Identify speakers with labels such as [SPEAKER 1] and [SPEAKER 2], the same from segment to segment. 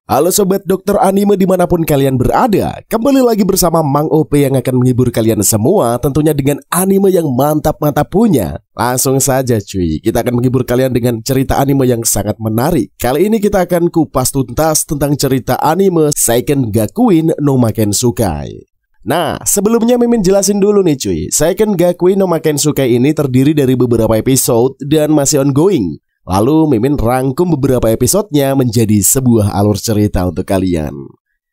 [SPEAKER 1] Halo sobat dokter anime dimanapun kalian berada, kembali lagi bersama Mang OP yang akan menghibur kalian semua, tentunya dengan anime yang mantap-mantap punya. Langsung saja cuy, kita akan menghibur kalian dengan cerita anime yang sangat menarik. Kali ini kita akan kupas tuntas tentang cerita anime Seiken Gakuin no Makensukai. Nah, sebelumnya Mimin jelasin dulu nih cuy, Seiken Gakuin no Makensukai ini terdiri dari beberapa episode dan masih ongoing. Lalu Mimin rangkum beberapa episodenya menjadi sebuah alur cerita untuk kalian.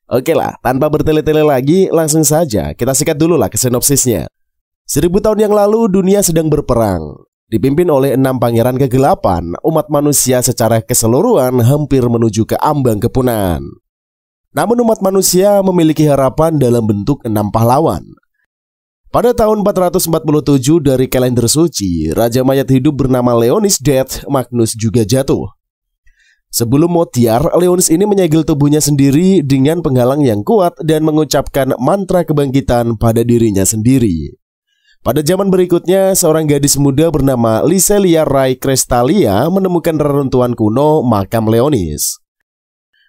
[SPEAKER 1] Oke lah, tanpa bertele-tele lagi, langsung saja kita sikat dulu lah ke sinopsisnya. 1000 tahun yang lalu dunia sedang berperang. Dipimpin oleh 6 pangeran kegelapan, umat manusia secara keseluruhan hampir menuju ke ambang kepunahan. Namun umat manusia memiliki harapan dalam bentuk 6 pahlawan. Pada tahun 447 dari kalender suci, Raja Mayat hidup bernama Leonis Death Magnus juga jatuh. Sebelum Motiar, Leonis ini menyegel tubuhnya sendiri dengan penghalang yang kuat dan mengucapkan mantra kebangkitan pada dirinya sendiri. Pada zaman berikutnya, seorang gadis muda bernama Liselia Rai Crestalia menemukan reruntuhan kuno makam Leonis.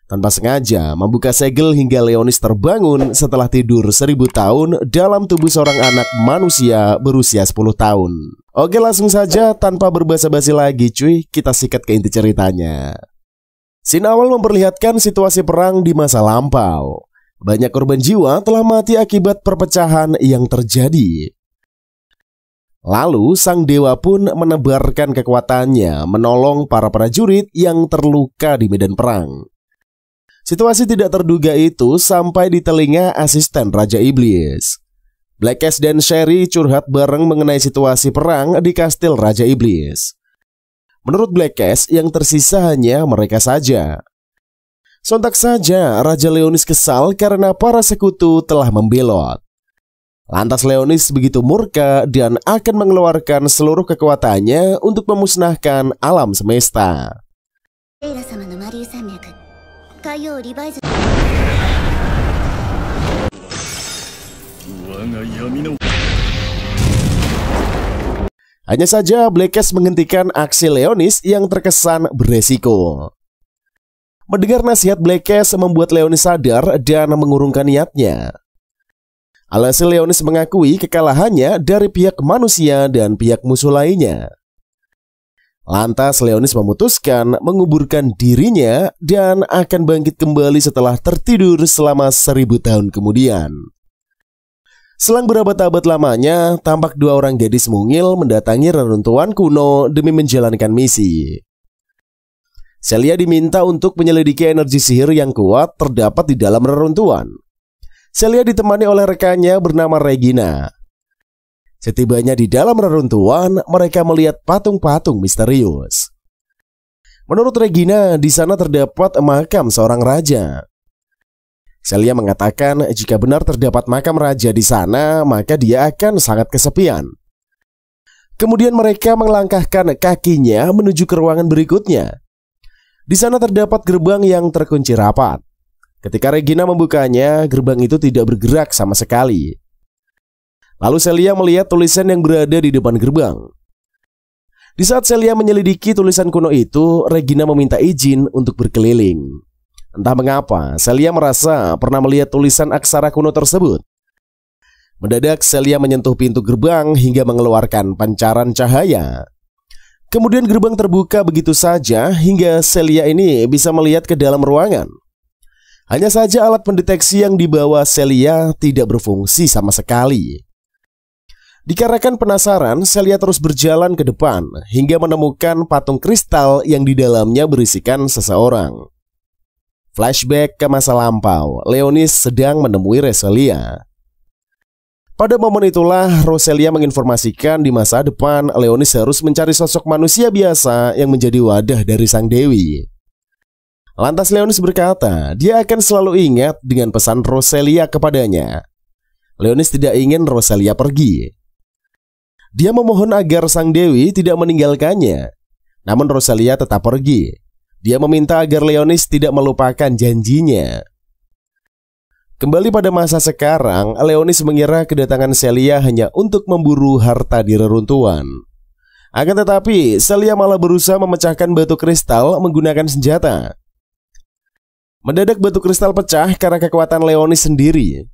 [SPEAKER 1] Tanpa sengaja membuka segel hingga Leonis terbangun setelah tidur 1000 tahun dalam tubuh seorang anak manusia berusia 10 tahun. Oke, langsung saja tanpa berbasa-basi lagi cuy, kita sikat ke inti ceritanya. Scene awal memperlihatkan situasi perang di masa lampau. Banyak korban jiwa telah mati akibat perpecahan yang terjadi. Lalu sang dewa pun menebarkan kekuatannya menolong para prajurit yang terluka di medan perang. Situasi tidak terduga itu sampai di telinga asisten Raja Iblis. Blackcast dan Sherry curhat bareng mengenai situasi perang di kastil Raja Iblis. Menurut Blackcast, yang tersisa hanya mereka saja. Sontak saja Raja Leonis kesal karena para sekutu telah membelot. Lantas Leonis begitu murka dan akan mengeluarkan seluruh kekuatannya untuk memusnahkan alam semesta. Hanya saja Blackcast menghentikan aksi Leonis yang terkesan beresiko. Mendengar nasihat Blackcast membuat Leonis sadar dan mengurungkan niatnya. Alhasil Leonis mengakui kekalahannya dari pihak manusia dan pihak musuh lainnya. Lantas Leonis memutuskan menguburkan dirinya dan akan bangkit kembali setelah tertidur selama 1000 tahun kemudian. Selang berabad-abad lamanya, tampak 2 orang gadis mungil mendatangi reruntuhan kuno demi menjalankan misi. Celia diminta untuk menyelidiki energi sihir yang kuat terdapat di dalam reruntuhan. Celia ditemani oleh rekannya bernama Regina. Setibanya di dalam reruntuhan, mereka melihat patung-patung misterius. Menurut Regina, di sana terdapat makam seorang raja. Celia mengatakan jika benar terdapat makam raja di sana, maka dia akan sangat kesepian. Kemudian mereka melangkahkan kakinya menuju ke ruangan berikutnya. Di sana terdapat gerbang yang terkunci rapat. Ketika Regina membukanya, gerbang itu tidak bergerak sama sekali. Lalu Celia melihat tulisan yang berada di depan gerbang. Di saat Celia menyelidiki tulisan kuno itu, Regina meminta izin untuk berkeliling. Entah mengapa, Celia merasa pernah melihat tulisan aksara kuno tersebut. Mendadak Celia menyentuh pintu gerbang hingga mengeluarkan pancaran cahaya. Kemudian gerbang terbuka begitu saja hingga Celia ini bisa melihat ke dalam ruangan. Hanya saja alat pendeteksi yang dibawa Celia tidak berfungsi sama sekali. Dikarenakan penasaran, Celia terus berjalan ke depan hingga menemukan patung kristal yang di dalamnya berisikan seseorang. Flashback ke masa lampau, Leonis sedang menemui Roselia. Pada momen itulah Roselia menginformasikan di masa depan Leonis harus mencari sosok manusia biasa yang menjadi wadah dari sang dewi. Lantas Leonis berkata dia akan selalu ingat dengan pesan Roselia kepadanya. Leonis tidak ingin Roselia pergi. Dia memohon agar sang dewi tidak meninggalkannya. Namun Roselia tetap pergi. Dia meminta agar Leonis tidak melupakan janjinya. Kembali pada masa sekarang, Leonis mengira kedatangan Celia hanya untuk memburu harta di reruntuhan. Akan tetapi, Celia malah berusaha memecahkan batu kristal menggunakan senjata. Mendadak batu kristal pecah karena kekuatan Leonis sendiri.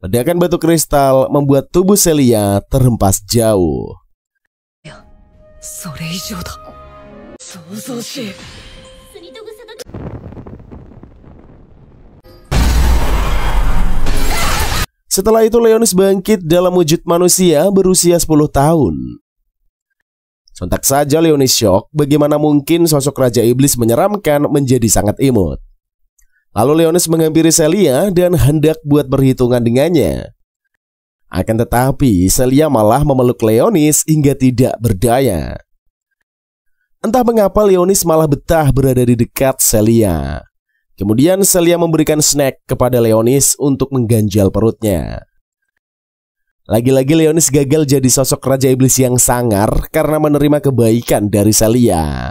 [SPEAKER 1] Ledakan batu kristal membuat tubuh Celia terhempas jauh. Setelah itu Leonis bangkit dalam wujud manusia berusia 10 tahun. Sontak saja Leonis syok, bagaimana mungkin sosok Raja Iblis menyeramkan menjadi sangat imut. Lalu Leonis menghampiri Celia dan hendak buat perhitungan dengannya. Akan tetapi Celia malah memeluk Leonis hingga tidak berdaya. Entah mengapa Leonis malah betah berada di dekat Celia. Kemudian Celia memberikan snack kepada Leonis untuk mengganjal perutnya. Lagi-lagi Leonis gagal jadi sosok Raja Iblis yang sangar karena menerima kebaikan dari Celia.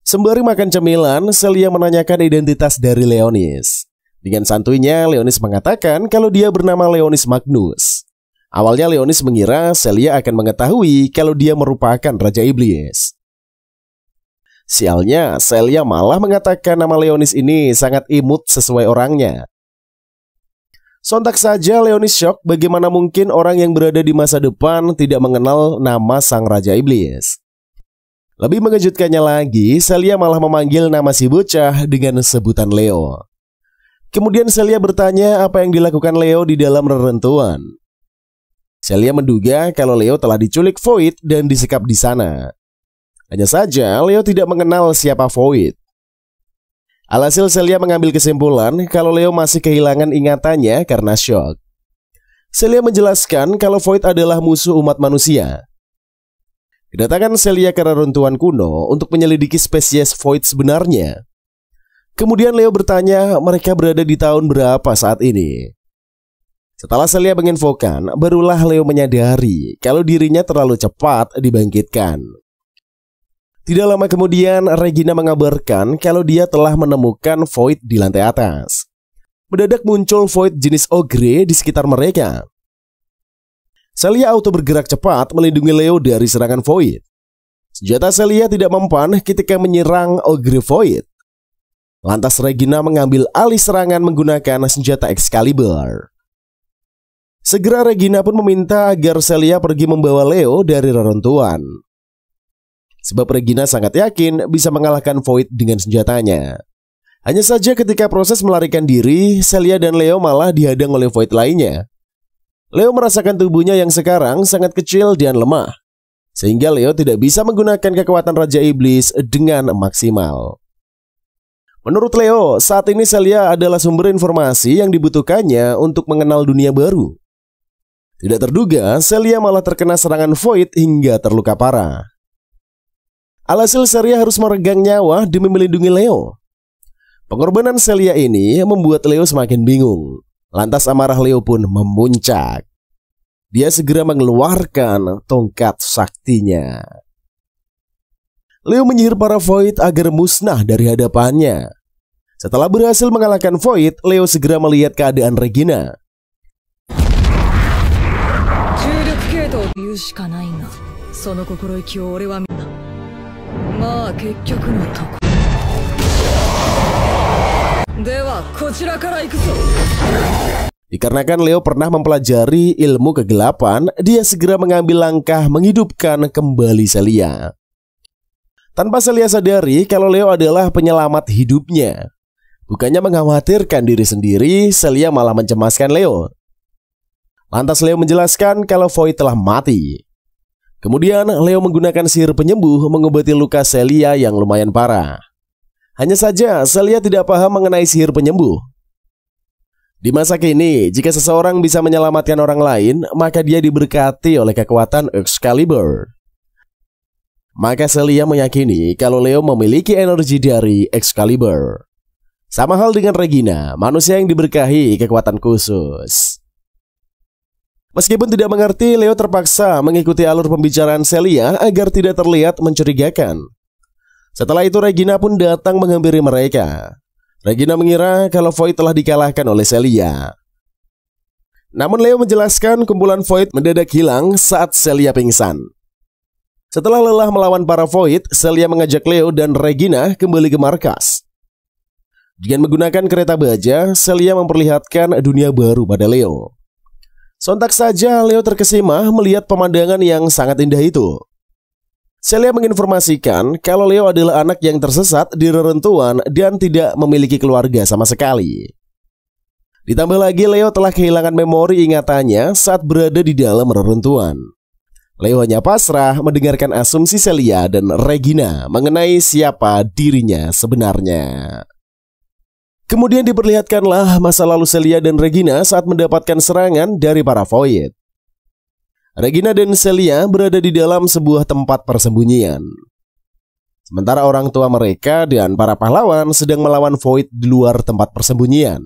[SPEAKER 1] Sembari makan cemilan, Celia menanyakan identitas dari Leonis. Dengan santuinya, Leonis mengatakan kalau dia bernama Leonis Magnus. Awalnya Leonis mengira Celia akan mengetahui kalau dia merupakan Raja Iblis. Sialnya, Celia malah mengatakan nama Leonis ini sangat imut sesuai orangnya. Sontak saja Leonis syok, bagaimana mungkin orang yang berada di masa depan tidak mengenal nama sang Raja Iblis. Lebih mengejutkannya lagi, Celia malah memanggil nama si bocah dengan sebutan Leo. Kemudian Celia bertanya apa yang dilakukan Leo di dalam reruntuhan. Celia menduga kalau Leo telah diculik Void dan disekap di sana. Hanya saja Leo tidak mengenal siapa Void. Alhasil Celia mengambil kesimpulan kalau Leo masih kehilangan ingatannya karena syok. Celia menjelaskan kalau Void adalah musuh umat manusia. Kedatangan Celia ke reruntuhan kuno untuk menyelidiki spesies Void sebenarnya. Kemudian Leo bertanya mereka berada di tahun berapa saat ini. Setelah Celia menginfokan, barulah Leo menyadari kalau dirinya terlalu cepat dibangkitkan. Tidak lama kemudian, Regina mengabarkan kalau dia telah menemukan Void di lantai atas. Mendadak muncul Void jenis ogre di sekitar mereka. Celia auto bergerak cepat melindungi Leo dari serangan Void. Senjata Celia tidak mempan ketika menyerang ogre Void. Lantas Regina mengambil alih serangan menggunakan senjata Excalibur. Segera Regina pun meminta agar Celia pergi membawa Leo dari reruntuhan. Sebab Regina sangat yakin bisa mengalahkan Void dengan senjatanya. Hanya saja ketika proses melarikan diri, Celia dan Leo malah dihadang oleh Void lainnya. Leo merasakan tubuhnya yang sekarang sangat kecil dan lemah, sehingga Leo tidak bisa menggunakan kekuatan Raja Iblis dengan maksimal. Menurut Leo, saat ini Celia adalah sumber informasi yang dibutuhkannya untuk mengenal dunia baru. Tidak terduga, Celia malah terkena serangan Void hingga terluka parah. Alhasil Celia harus meregang nyawa demi melindungi Leo. Pengorbanan Celia ini membuat Leo semakin bingung. Lantas amarah Leo pun memuncak. Dia segera mengeluarkan tongkat saktinya. Leo menyihir para Void agar musnah dari hadapannya. Setelah berhasil mengalahkan Void, Leo segera melihat keadaan Regina. Dikarenakan Leo pernah mempelajari ilmu kegelapan, dia segera mengambil langkah menghidupkan kembali Celia. Tanpa Celia sadari kalau Leo adalah penyelamat hidupnya. Bukannya mengkhawatirkan diri sendiri, Celia malah mencemaskan Leo. Lantas Leo menjelaskan kalau Void telah mati. Kemudian Leo menggunakan sihir penyembuh mengobati luka Celia yang lumayan parah. Hanya saja Celia tidak paham mengenai sihir penyembuh. Di masa kini, jika seseorang bisa menyelamatkan orang lain, maka dia diberkati oleh kekuatan Excalibur. Maka Celia meyakini kalau Leo memiliki energi dari Excalibur. Sama hal dengan Regina, manusia yang diberkahi kekuatan khusus. Meskipun tidak mengerti, Leo terpaksa mengikuti alur pembicaraan Celia agar tidak terlihat mencurigakan. Setelah itu Regina pun datang menghampiri mereka. Regina mengira kalau Void telah dikalahkan oleh Celia. Namun Leo menjelaskan kumpulan Void mendadak hilang saat Celia pingsan. Setelah lelah melawan para Void, Celia mengajak Leo dan Regina kembali ke markas. Dengan menggunakan kereta baja, Celia memperlihatkan dunia baru pada Leo. Sontak saja Leo terkesima melihat pemandangan yang sangat indah itu. Celia menginformasikan kalau Leo adalah anak yang tersesat di reruntuhan dan tidak memiliki keluarga sama sekali. Ditambah lagi Leo telah kehilangan memori ingatannya saat berada di dalam reruntuhan. Leo hanya pasrah mendengarkan asumsi Celia dan Regina mengenai siapa dirinya sebenarnya. Kemudian diperlihatkanlah masa lalu Celia dan Regina saat mendapatkan serangan dari para Void. Regina dan Celia berada di dalam sebuah tempat persembunyian. Sementara orang tua mereka dan para pahlawan sedang melawan Void di luar tempat persembunyian.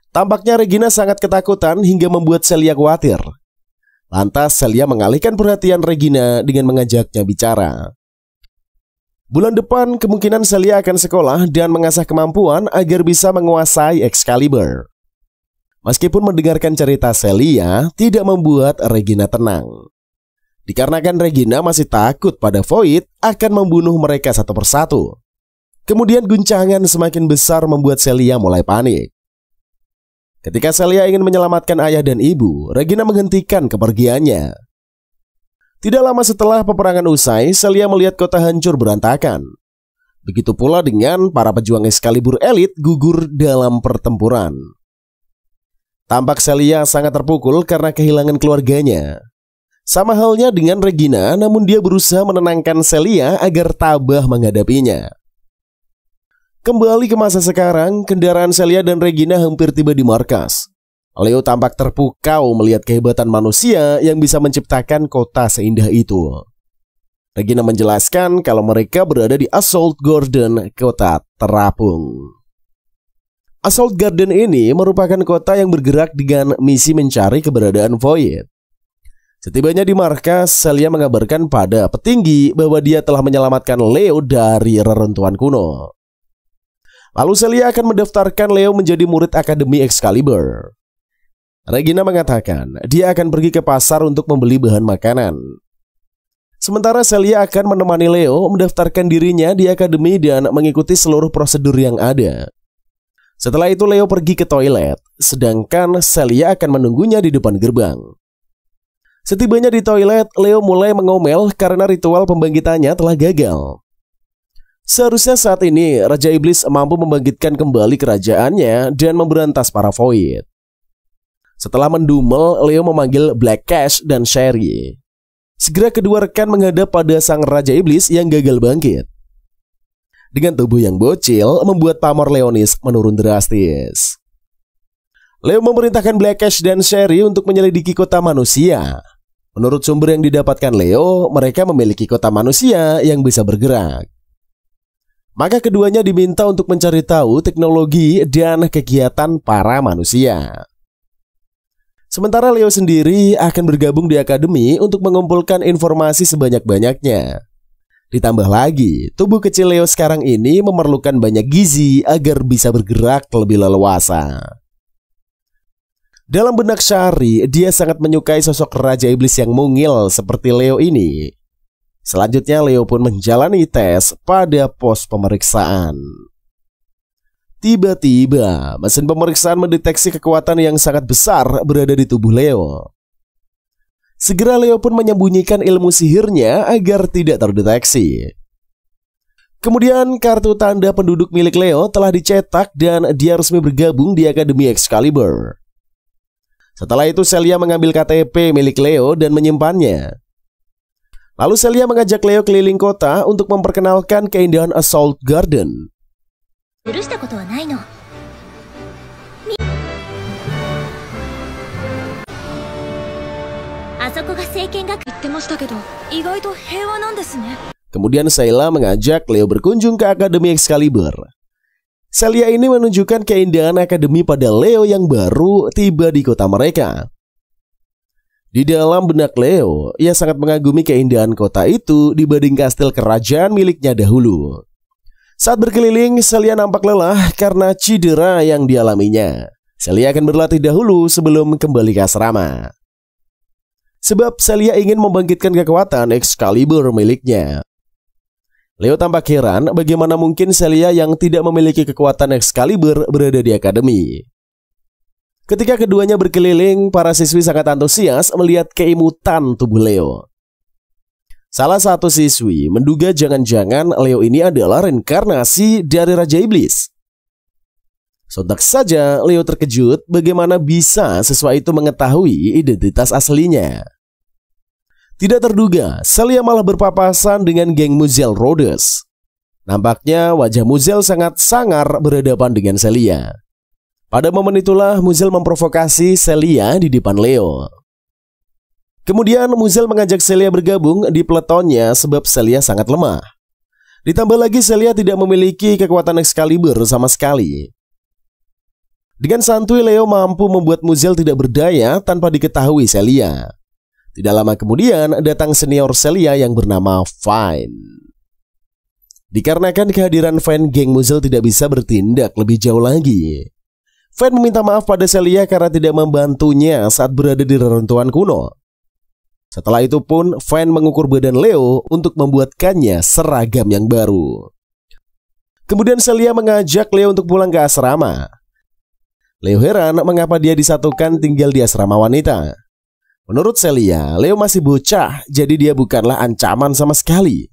[SPEAKER 1] Tampaknya Regina sangat ketakutan hingga membuat Celia khawatir. Lantas Celia mengalihkan perhatian Regina dengan mengajaknya bicara. Bulan depan kemungkinan Celia akan sekolah dan mengasah kemampuan agar bisa menguasai Excalibur. Meskipun mendengarkan cerita Celia tidak membuat Regina tenang. Dikarenakan Regina masih takut pada Void akan membunuh mereka satu persatu. Kemudian guncangan semakin besar membuat Celia mulai panik. Ketika Celia ingin menyelamatkan ayah dan ibu, Regina menghentikan kepergiannya. Tidak lama setelah peperangan usai, Celia melihat kota hancur berantakan. Begitu pula dengan para pejuang Excalibur elit gugur dalam pertempuran. Tampak Celia sangat terpukul karena kehilangan keluarganya. Sama halnya dengan Regina, namun dia berusaha menenangkan Celia agar tabah menghadapinya. Kembali ke masa sekarang, kendaraan Celia dan Regina hampir tiba di markas. Leo tampak terpukau melihat kehebatan manusia yang bisa menciptakan kota seindah itu. Regina menjelaskan kalau mereka berada di Assault Garden, kota terapung. Assault Garden ini merupakan kota yang bergerak dengan misi mencari keberadaan Void. Setibanya di markas, Celia mengabarkan pada petinggi bahwa dia telah menyelamatkan Leo dari reruntuhan kuno. Lalu Celia akan mendaftarkan Leo menjadi murid Akademi Excalibur. Regina mengatakan dia akan pergi ke pasar untuk membeli bahan makanan. Sementara Celia akan menemani Leo mendaftarkan dirinya di akademi dan mengikuti seluruh prosedur yang ada. Setelah itu Leo pergi ke toilet, sedangkan Celia akan menunggunya di depan gerbang. Setibanya di toilet, Leo mulai mengomel karena ritual pembangkitannya telah gagal. Seharusnya saat ini Raja Iblis mampu membangkitkan kembali kerajaannya dan memberantas para Void. Setelah mendumel, Leo memanggil Black Cash dan Sherry. Segera kedua rekan menghadap pada sang Raja Iblis yang gagal bangkit. Dengan tubuh yang bocil membuat pamor Leonis menurun drastis. Leo memerintahkan Black Cash dan Sherry untuk menyelidiki kota manusia. Menurut sumber yang didapatkan Leo, mereka memiliki kota manusia yang bisa bergerak. Maka keduanya diminta untuk mencari tahu teknologi dan kegiatan para manusia. Sementara Leo sendiri akan bergabung di akademi untuk mengumpulkan informasi sebanyak-banyaknya. Ditambah lagi, tubuh kecil Leo sekarang ini memerlukan banyak gizi agar bisa bergerak lebih leluasa. Dalam benak Shari, dia sangat menyukai sosok Raja Iblis yang mungil seperti Leo ini. Selanjutnya Leo pun menjalani tes pada pos pemeriksaan. Tiba-tiba mesin pemeriksaan mendeteksi kekuatan yang sangat besar berada di tubuh Leo. Segera Leo pun menyembunyikan ilmu sihirnya agar tidak terdeteksi. Kemudian kartu tanda penduduk milik Leo telah dicetak dan dia resmi bergabung di Akademi Excalibur. Setelah itu Celia mengambil KTP milik Leo dan menyimpannya. Lalu Celia mengajak Leo keliling kota untuk memperkenalkan keindahan Assault Garden. Kemudian Celia mengajak Leo berkunjung ke Akademi Excalibur. Celia ini menunjukkan keindahan akademi pada Leo yang baru tiba di kota mereka. Di dalam benak Leo, ia sangat mengagumi keindahan kota itu dibanding kastil kerajaan miliknya dahulu. Saat berkeliling, Celia nampak lelah karena cedera yang dialaminya. Celia akan berlatih dahulu sebelum kembali ke asrama. sebab Celia ingin membangkitkan kekuatan Excalibur miliknya. Leo tampak heran bagaimana mungkin Celia yang tidak memiliki kekuatan Excalibur berada di akademi. Ketika keduanya berkeliling, para siswi sangat antusias melihat keimutan tubuh Leo. Salah satu siswi menduga jangan-jangan Leo ini adalah reinkarnasi dari Raja Iblis. Sontak saja Leo terkejut bagaimana bisa siswa itu mengetahui identitas aslinya. Tidak terduga, Celia malah berpapasan dengan geng Muzel Rhodes. Nampaknya wajah Muzel sangat sangar berhadapan dengan Celia. Pada momen itulah Muzel memprovokasi Celia di depan Leo. Kemudian Muzel mengajak Celia bergabung di peletonnya sebab Celia sangat lemah. Ditambah lagi Celia tidak memiliki kekuatan Excalibur sama sekali. Dengan santuy Leo mampu membuat Muzel tidak berdaya tanpa diketahui Celia. Tidak lama kemudian datang senior Celia yang bernama Fine. Dikarenakan kehadiran Fine, geng Muzel tidak bisa bertindak lebih jauh lagi. Fine meminta maaf pada Celia karena tidak membantunya saat berada di reruntuhan kuno. Setelah itu pun Fine mengukur badan Leo untuk membuatkannya seragam yang baru. Kemudian Celia mengajak Leo untuk pulang ke asrama. Leo heran mengapa dia disatukan tinggal di asrama wanita. Menurut Celia, Leo masih bocah, jadi dia bukanlah ancaman sama sekali.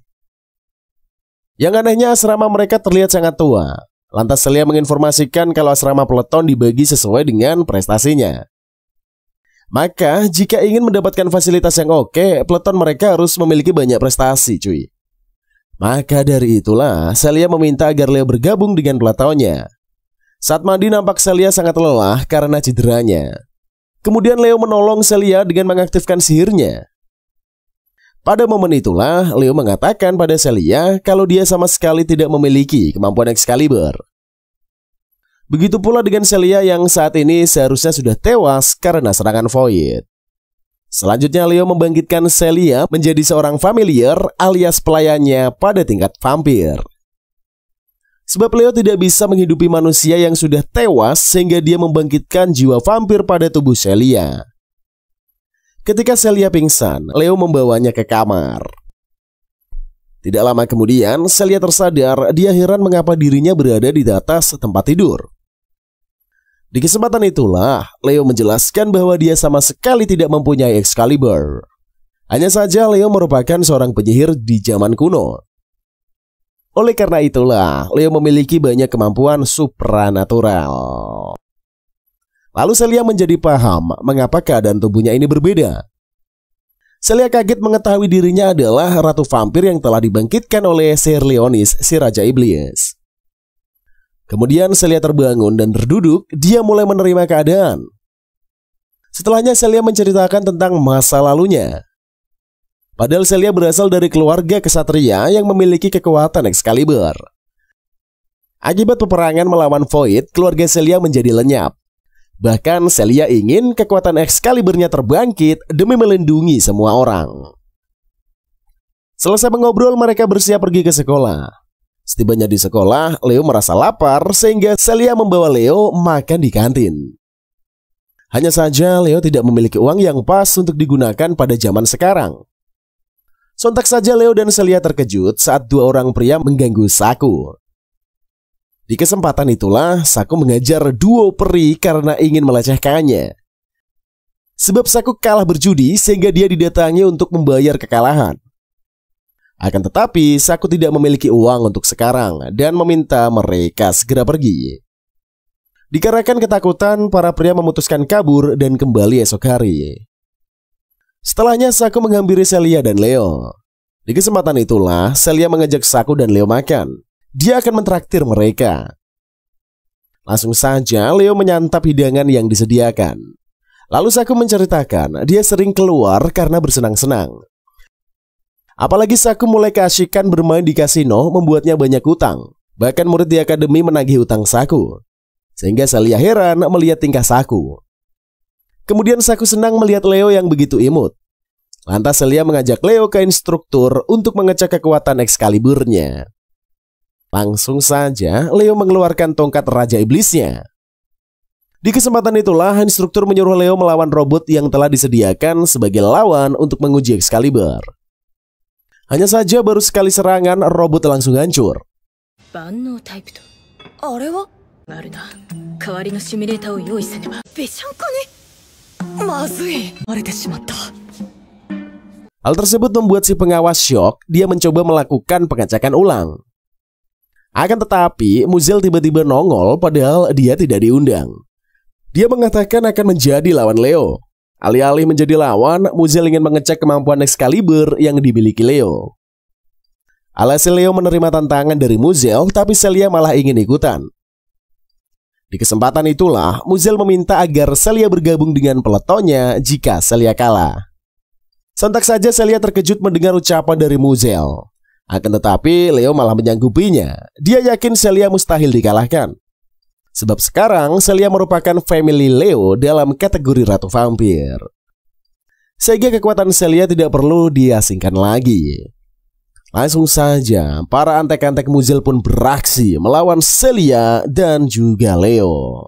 [SPEAKER 1] Yang anehnya asrama mereka terlihat sangat tua. Lantas Celia menginformasikan kalau asrama peleton dibagi sesuai dengan prestasinya. Maka jika ingin mendapatkan fasilitas yang oke, peleton mereka harus memiliki banyak prestasi, cuy. Maka dari itulah Celia meminta agar Leo bergabung dengan peletonnya. Saat mandi nampak Celia sangat lelah karena cederanya. Kemudian Leo menolong Celia dengan mengaktifkan sihirnya. Pada momen itulah Leo mengatakan pada Celia kalau dia sama sekali tidak memiliki kemampuan Excalibur. Begitu pula dengan Celia yang saat ini seharusnya sudah tewas karena serangan Void. Selanjutnya Leo membangkitkan Celia menjadi seorang familiar alias pelayannya pada tingkat vampir. Sebab Leo tidak bisa menghidupi manusia yang sudah tewas sehingga dia membangkitkan jiwa vampir pada tubuh Celia. Ketika Celia pingsan, Leo membawanya ke kamar. Tidak lama kemudian Celia tersadar, dia heran mengapa dirinya berada di atas tempat tidur. Di kesempatan itulah Leo menjelaskan bahwa dia sama sekali tidak mempunyai Excalibur. Hanya saja Leo merupakan seorang penyihir di zaman kuno. Oleh karena itulah Leo memiliki banyak kemampuan supranatural. Lalu Celia menjadi paham mengapa keadaan tubuhnya ini berbeda. Celia kaget mengetahui dirinya adalah ratu vampir yang telah dibangkitkan oleh Sir Leonis, si Raja Iblis. Kemudian Celia terbangun dan terduduk, dia mulai menerima keadaan. Setelahnya Celia menceritakan tentang masa lalunya. Padahal Celia berasal dari keluarga kesatria yang memiliki kekuatan Excalibur. Akibat peperangan melawan Void, keluarga Celia menjadi lenyap. Bahkan Celia ingin kekuatan Excaliburnya terbangkit demi melindungi semua orang. Selesai mengobrol, mereka bersiap pergi ke sekolah. Setibanya di sekolah, Leo merasa lapar sehingga Celia membawa Leo makan di kantin. Hanya saja Leo tidak memiliki uang yang pas untuk digunakan pada zaman sekarang. Sontak saja Leo dan Celia terkejut saat dua orang pria mengganggu Saku. Di kesempatan itulah Saku mengajar duo peri karena ingin melecehkannya. Sebab Saku kalah berjudi sehingga dia didatangi untuk membayar kekalahan. Akan tetapi Saku tidak memiliki uang untuk sekarang dan meminta mereka segera pergi. Dikarenakan ketakutan, para pria memutuskan kabur dan kembali esok hari. Setelahnya Saku menghampiri Celia dan Leo. Di kesempatan itulah Celia mengajak Saku dan Leo makan. Dia akan mentraktir mereka. Langsung saja Leo menyantap hidangan yang disediakan. Lalu Saku menceritakan dia sering keluar karena bersenang-senang. Apalagi Saku mulai keasikan bermain di kasino membuatnya banyak hutang. Bahkan murid di akademi menagih hutang Saku. Sehingga Celia heran melihat tingkah Saku. Kemudian Saku senang melihat Leo yang begitu imut. Lantas Celia mengajak Leo ke instruktur untuk mengecek kekuatan Excaliburnya. Langsung saja Leo mengeluarkan tongkat Raja Iblisnya. Di kesempatan itulah instruktur menyuruh Leo melawan robot yang telah disediakan sebagai lawan untuk menguji Excalibur. Hanya saja baru sekali serangan, robot langsung hancur. Hal tersebut membuat si pengawas syok. Dia mencoba melakukan pengecekan ulang. Akan tetapi Muzel tiba-tiba nongol padahal dia tidak diundang. Dia mengatakan akan menjadi lawan Leo. Alih-alih menjadi lawan, Muzel ingin mengecek kemampuan Excalibur yang dimiliki Leo. Alhasil Leo menerima tantangan dari Muzel, tapi Celia malah ingin ikutan. Di kesempatan itulah, Muzel meminta agar Celia bergabung dengan peletonnya jika Celia kalah. Sontak saja Celia terkejut mendengar ucapan dari Muzel. Akan tetapi Leo malah menyanggupinya. Dia yakin Celia mustahil dikalahkan. Sebab sekarang Celia merupakan family Leo dalam kategori Ratu Vampir. Sehingga kekuatan Celia tidak perlu diasingkan lagi. Langsung saja para antek-antek Muzel pun beraksi melawan Celia dan juga Leo.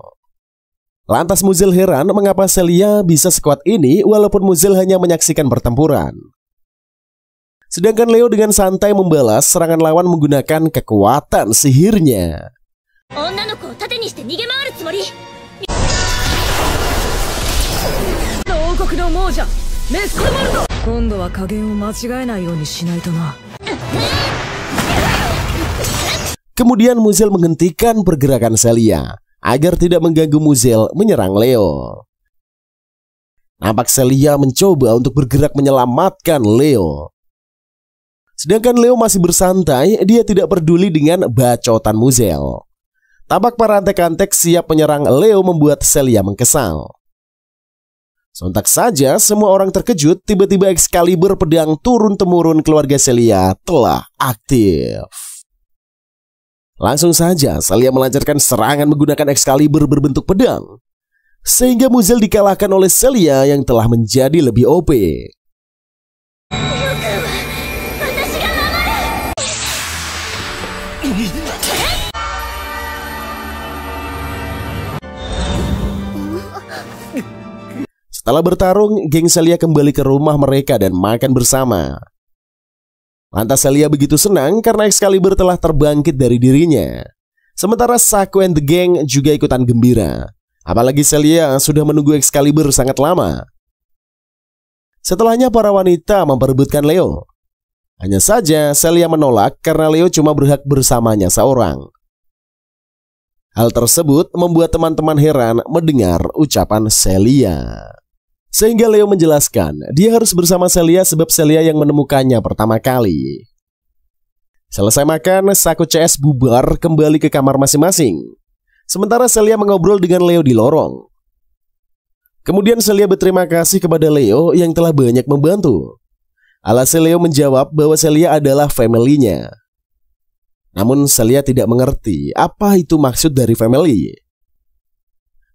[SPEAKER 1] Lantas Muzel heran mengapa Celia bisa sekuat ini walaupun Muzel hanya menyaksikan pertempuran. Sedangkan Leo dengan santai membalas serangan lawan menggunakan kekuatan sihirnya. Kemudian Muzel menghentikan pergerakan Celia agar tidak mengganggu Muzel menyerang Leo. Nampak Celia mencoba untuk bergerak menyelamatkan Leo. Sedangkan Leo masih bersantai, dia tidak peduli dengan bacotan Muzel. Tampak para antek-antek siap menyerang Leo membuat Celia mengkesal. Sontak saja semua orang terkejut, tiba-tiba Excalibur pedang turun-temurun keluarga Celia telah aktif. Langsung saja Celia melancarkan serangan menggunakan Excalibur berbentuk pedang. Sehingga Muzel dikalahkan oleh Celia yang telah menjadi lebih OP. Setelah bertarung, geng Celia kembali ke rumah mereka dan makan bersama. Lantas Celia begitu senang karena Excalibur telah terbangkit dari dirinya. Sementara Saku and the gang juga ikutan gembira. Apalagi Celia sudah menunggu Excalibur sangat lama. Setelahnya para wanita memperebutkan Leo. Hanya saja Celia menolak karena Leo cuma berhak bersamanya seorang. Hal tersebut membuat teman-teman heran mendengar ucapan Celia. Sehingga Leo menjelaskan dia harus bersama Celia sebab Celia yang menemukannya pertama kali. Selesai makan, Saku CS bubar kembali ke kamar masing-masing. Sementara Celia mengobrol dengan Leo di lorong. Kemudian Celia berterima kasih kepada Leo yang telah banyak membantu. Alhasil Leo menjawab bahwa Celia adalah family-nya. Namun Celia tidak mengerti apa itu maksud dari family.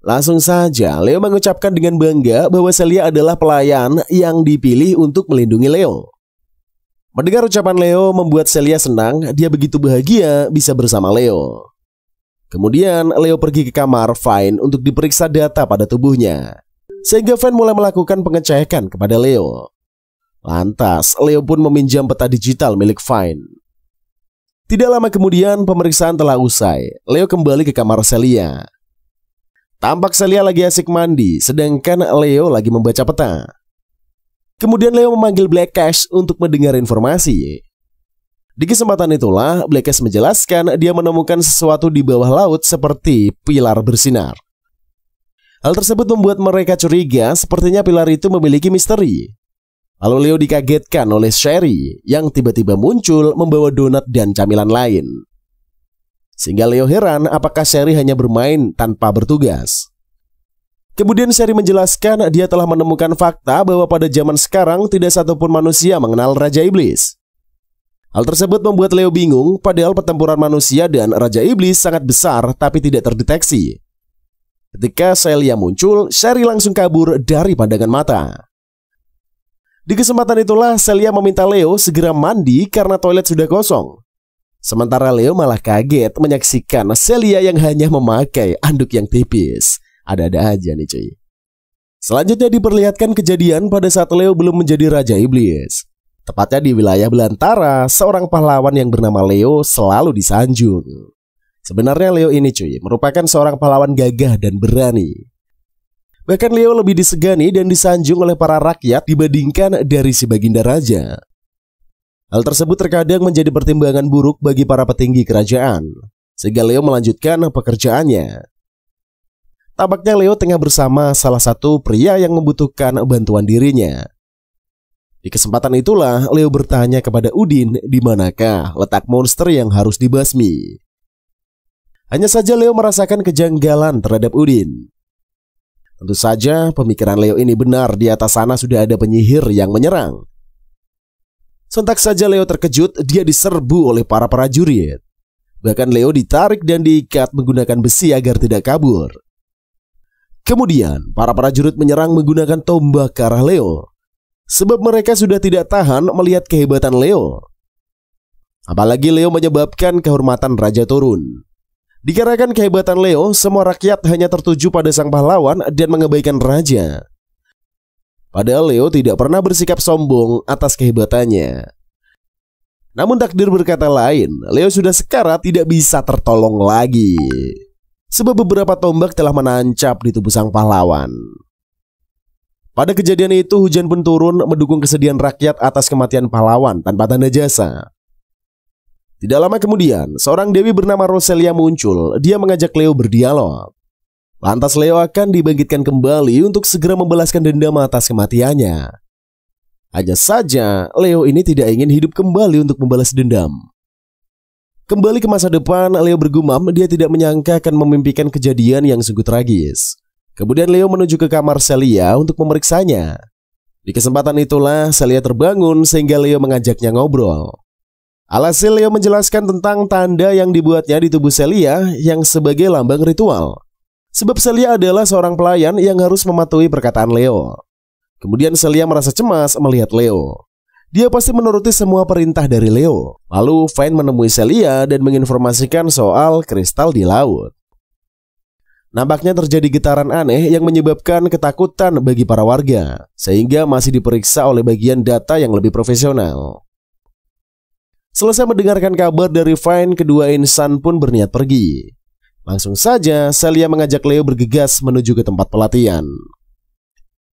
[SPEAKER 1] Langsung saja Leo mengucapkan dengan bangga bahwa Celia adalah pelayan yang dipilih untuk melindungi Leo. Mendengar ucapan Leo membuat Celia senang, dia begitu bahagia bisa bersama Leo. Kemudian Leo pergi ke kamar Fine untuk diperiksa data pada tubuhnya. Sehingga Fine mulai melakukan pengecekan kepada Leo. Lantas Leo pun meminjam peta digital milik Fine. Tidak lama kemudian pemeriksaan telah usai. Leo kembali ke kamar Celia. Tampak Celia lagi asik mandi, sedangkan Leo lagi membaca peta. Kemudian Leo memanggil Black Cash untuk mendengar informasi. Di kesempatan itulah, Black Cash menjelaskan dia menemukan sesuatu di bawah laut seperti pilar bersinar. Hal tersebut membuat mereka curiga, sepertinya pilar itu memiliki misteri. Lalu Leo dikagetkan oleh Sherry yang tiba-tiba muncul membawa donat dan camilan lain. Sehingga Leo heran apakah Sherry hanya bermain tanpa bertugas. Kemudian Sherry menjelaskan dia telah menemukan fakta bahwa pada zaman sekarang tidak satupun manusia mengenal Raja Iblis. Hal tersebut membuat Leo bingung padahal pertempuran manusia dan Raja Iblis sangat besar tapi tidak terdeteksi. Ketika Celia muncul, Sherry langsung kabur dari pandangan mata. Di kesempatan itulah Celia meminta Leo segera mandi karena toilet sudah kosong. Sementara Leo malah kaget menyaksikan Celia yang hanya memakai anduk yang tipis. Ada-ada aja nih cuy. Selanjutnya diperlihatkan kejadian pada saat Leo belum menjadi Raja Iblis. Tepatnya di wilayah belantara, seorang pahlawan yang bernama Leo selalu disanjung. Sebenarnya Leo ini cuy merupakan seorang pahlawan gagah dan berani. Bahkan Leo lebih disegani dan disanjung oleh para rakyat dibandingkan dari si Baginda Raja. Hal tersebut terkadang menjadi pertimbangan buruk bagi para petinggi kerajaan, sehingga Leo melanjutkan pekerjaannya. Tampaknya Leo tengah bersama salah satu pria yang membutuhkan bantuan dirinya. Di kesempatan itulah Leo bertanya kepada Udin di manakah letak monster yang harus dibasmi. Hanya saja Leo merasakan kejanggalan terhadap Udin. Tentu saja pemikiran Leo ini benar, di atas sana sudah ada penyihir yang menyerang. Sontak saja Leo terkejut, dia diserbu oleh para prajurit. Bahkan Leo ditarik dan diikat menggunakan besi agar tidak kabur. Kemudian para prajurit menyerang menggunakan tombak ke arah Leo, sebab mereka sudah tidak tahan melihat kehebatan Leo. Apalagi Leo menyebabkan kehormatan raja turun. Dikarenakan kehebatan Leo, semua rakyat hanya tertuju pada sang pahlawan dan mengabaikan raja. Padahal Leo tidak pernah bersikap sombong atas kehebatannya. Namun takdir berkata lain, Leo sudah sekarat, tidak bisa tertolong lagi. Sebab beberapa tombak telah menancap di tubuh sang pahlawan. Pada kejadian itu hujan pun turun mendukung kesedihan rakyat atas kematian pahlawan tanpa tanda jasa. Tidak lama kemudian, seorang dewi bernama Roselia muncul. Dia mengajak Leo berdialog. Lantas Leo akan dibangkitkan kembali untuk segera membalaskan dendam atas kematiannya. Hanya saja Leo ini tidak ingin hidup kembali untuk membalas dendam. Kembali ke masa depan, Leo bergumam dia tidak menyangka akan memimpikan kejadian yang sungguh tragis. Kemudian Leo menuju ke kamar Celia untuk memeriksanya. Di kesempatan itulah Celia terbangun sehingga Leo mengajaknya ngobrol. Alhasil Leo menjelaskan tentang tanda yang dibuatnya di tubuh Celia yang sebagai lambang ritual. Sebab Celia adalah seorang pelayan yang harus mematuhi perkataan Leo. Kemudian Celia merasa cemas melihat Leo. Dia pasti menuruti semua perintah dari Leo. Lalu Vine menemui Celia dan menginformasikan soal kristal di laut. Nampaknya terjadi getaran aneh yang menyebabkan ketakutan bagi para warga, sehingga masih diperiksa oleh bagian data yang lebih profesional. Selesai mendengarkan kabar dari Vine, kedua insan pun berniat pergi. Langsung saja Celia mengajak Leo bergegas menuju ke tempat pelatihan.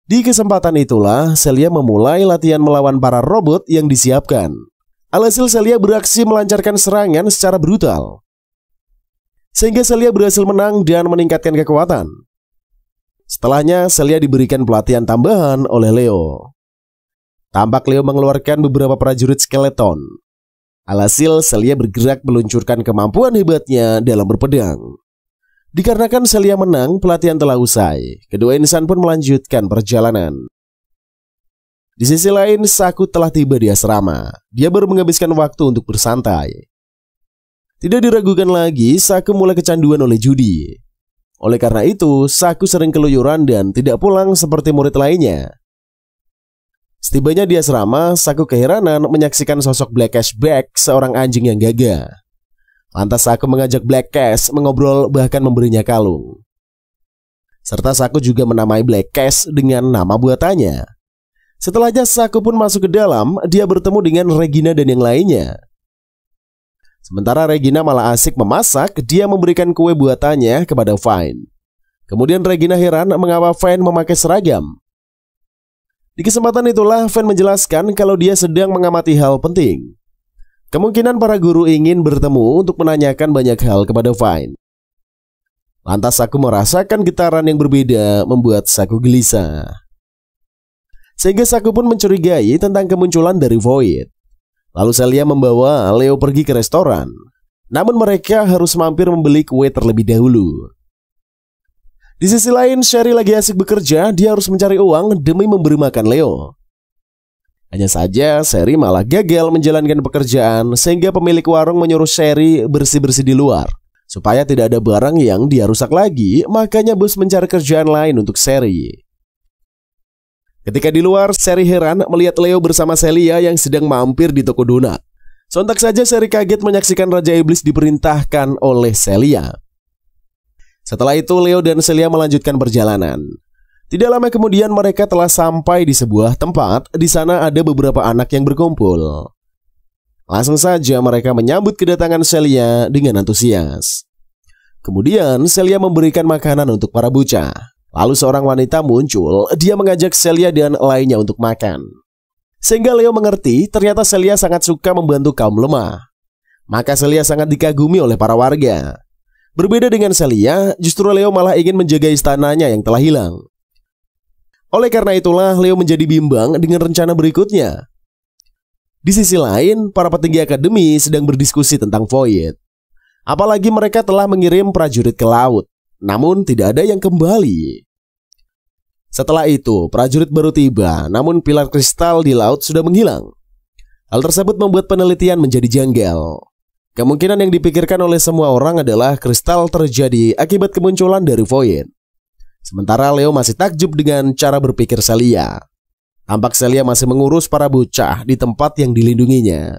[SPEAKER 1] Di kesempatan itulah Celia memulai latihan melawan para robot yang disiapkan. Alhasil Celia beraksi melancarkan serangan secara brutal, sehingga Celia berhasil menang dan meningkatkan kekuatan. Setelahnya Celia diberikan pelatihan tambahan oleh Leo. Tampak Leo mengeluarkan beberapa prajurit skeleton. Alhasil Celia bergerak meluncurkan kemampuan hebatnya dalam berpedang. Dikarenakan Celia menang, pelatihan telah usai. Kedua insan pun melanjutkan perjalanan. Di sisi lain, Saku telah tiba di asrama. Dia baru menghabiskan waktu untuk bersantai. Tidak diragukan lagi, Saku mulai kecanduan oleh judi. Oleh karena itu, Saku sering keluyuran dan tidak pulang seperti murid lainnya. Setibanya di asrama, Saku keheranan menyaksikan sosok Black Cashback, seorang anjing yang gagah. Lantas Saku mengajak Black Cash mengobrol, bahkan memberinya kalung. Serta Saku juga menamai Black Cash dengan nama buatannya. Setelahnya Saku pun masuk ke dalam. Dia bertemu dengan Regina dan yang lainnya. Sementara Regina malah asik memasak, dia memberikan kue buatannya kepada Vine. Kemudian Regina heran mengapa Vine memakai seragam. Di kesempatan itulah Vine menjelaskan kalau dia sedang mengamati hal penting. Kemungkinan para guru ingin bertemu untuk menanyakan banyak hal kepada Vine. Lantas Saku merasakan getaran yang berbeda membuat Saku gelisah. Sehingga Saku pun mencurigai tentang kemunculan dari Void. Lalu Celia membawa Leo pergi ke restoran. Namun mereka harus mampir membeli kue terlebih dahulu. Di sisi lain, Sherry lagi asik bekerja. Dia harus mencari uang demi memberi makan Leo. Hanya saja Sherry malah gagal menjalankan pekerjaan, sehingga pemilik warung menyuruh Sherry bersih-bersih di luar supaya tidak ada barang yang dia rusak lagi. Makanya bos mencari kerjaan lain untuk Sherry. Ketika di luar, Sherry heran melihat Leo bersama Celia yang sedang mampir di toko donat. Sontak saja Sherry kaget menyaksikan Raja Iblis diperintahkan oleh Celia. Setelah itu Leo dan Celia melanjutkan perjalanan. Tidak lama kemudian mereka telah sampai di sebuah tempat. Di sana ada beberapa anak yang berkumpul. Langsung saja mereka menyambut kedatangan Celia dengan antusias. Kemudian Celia memberikan makanan untuk para bocah. Lalu seorang wanita muncul, dia mengajak Celia dan lainnya untuk makan. Sehingga Leo mengerti ternyata Celia sangat suka membantu kaum lemah. Maka Celia sangat dikagumi oleh para warga. Berbeda dengan Celia, justru Leo malah ingin menjaga istananya yang telah hilang. Oleh karena itulah Leo menjadi bimbang dengan rencana berikutnya. Di sisi lain, para petinggi akademi sedang berdiskusi tentang Void. Apalagi mereka telah mengirim prajurit ke laut, namun tidak ada yang kembali. Setelah itu, prajurit baru tiba, namun pilar kristal di laut sudah menghilang. Hal tersebut membuat penelitian menjadi janggal. Kemungkinan yang dipikirkan oleh semua orang adalah kristal terjadi akibat kemunculan dari Void. Sementara Leo masih takjub dengan cara berpikir Celia. Tampak Celia masih mengurus para bocah di tempat yang dilindunginya.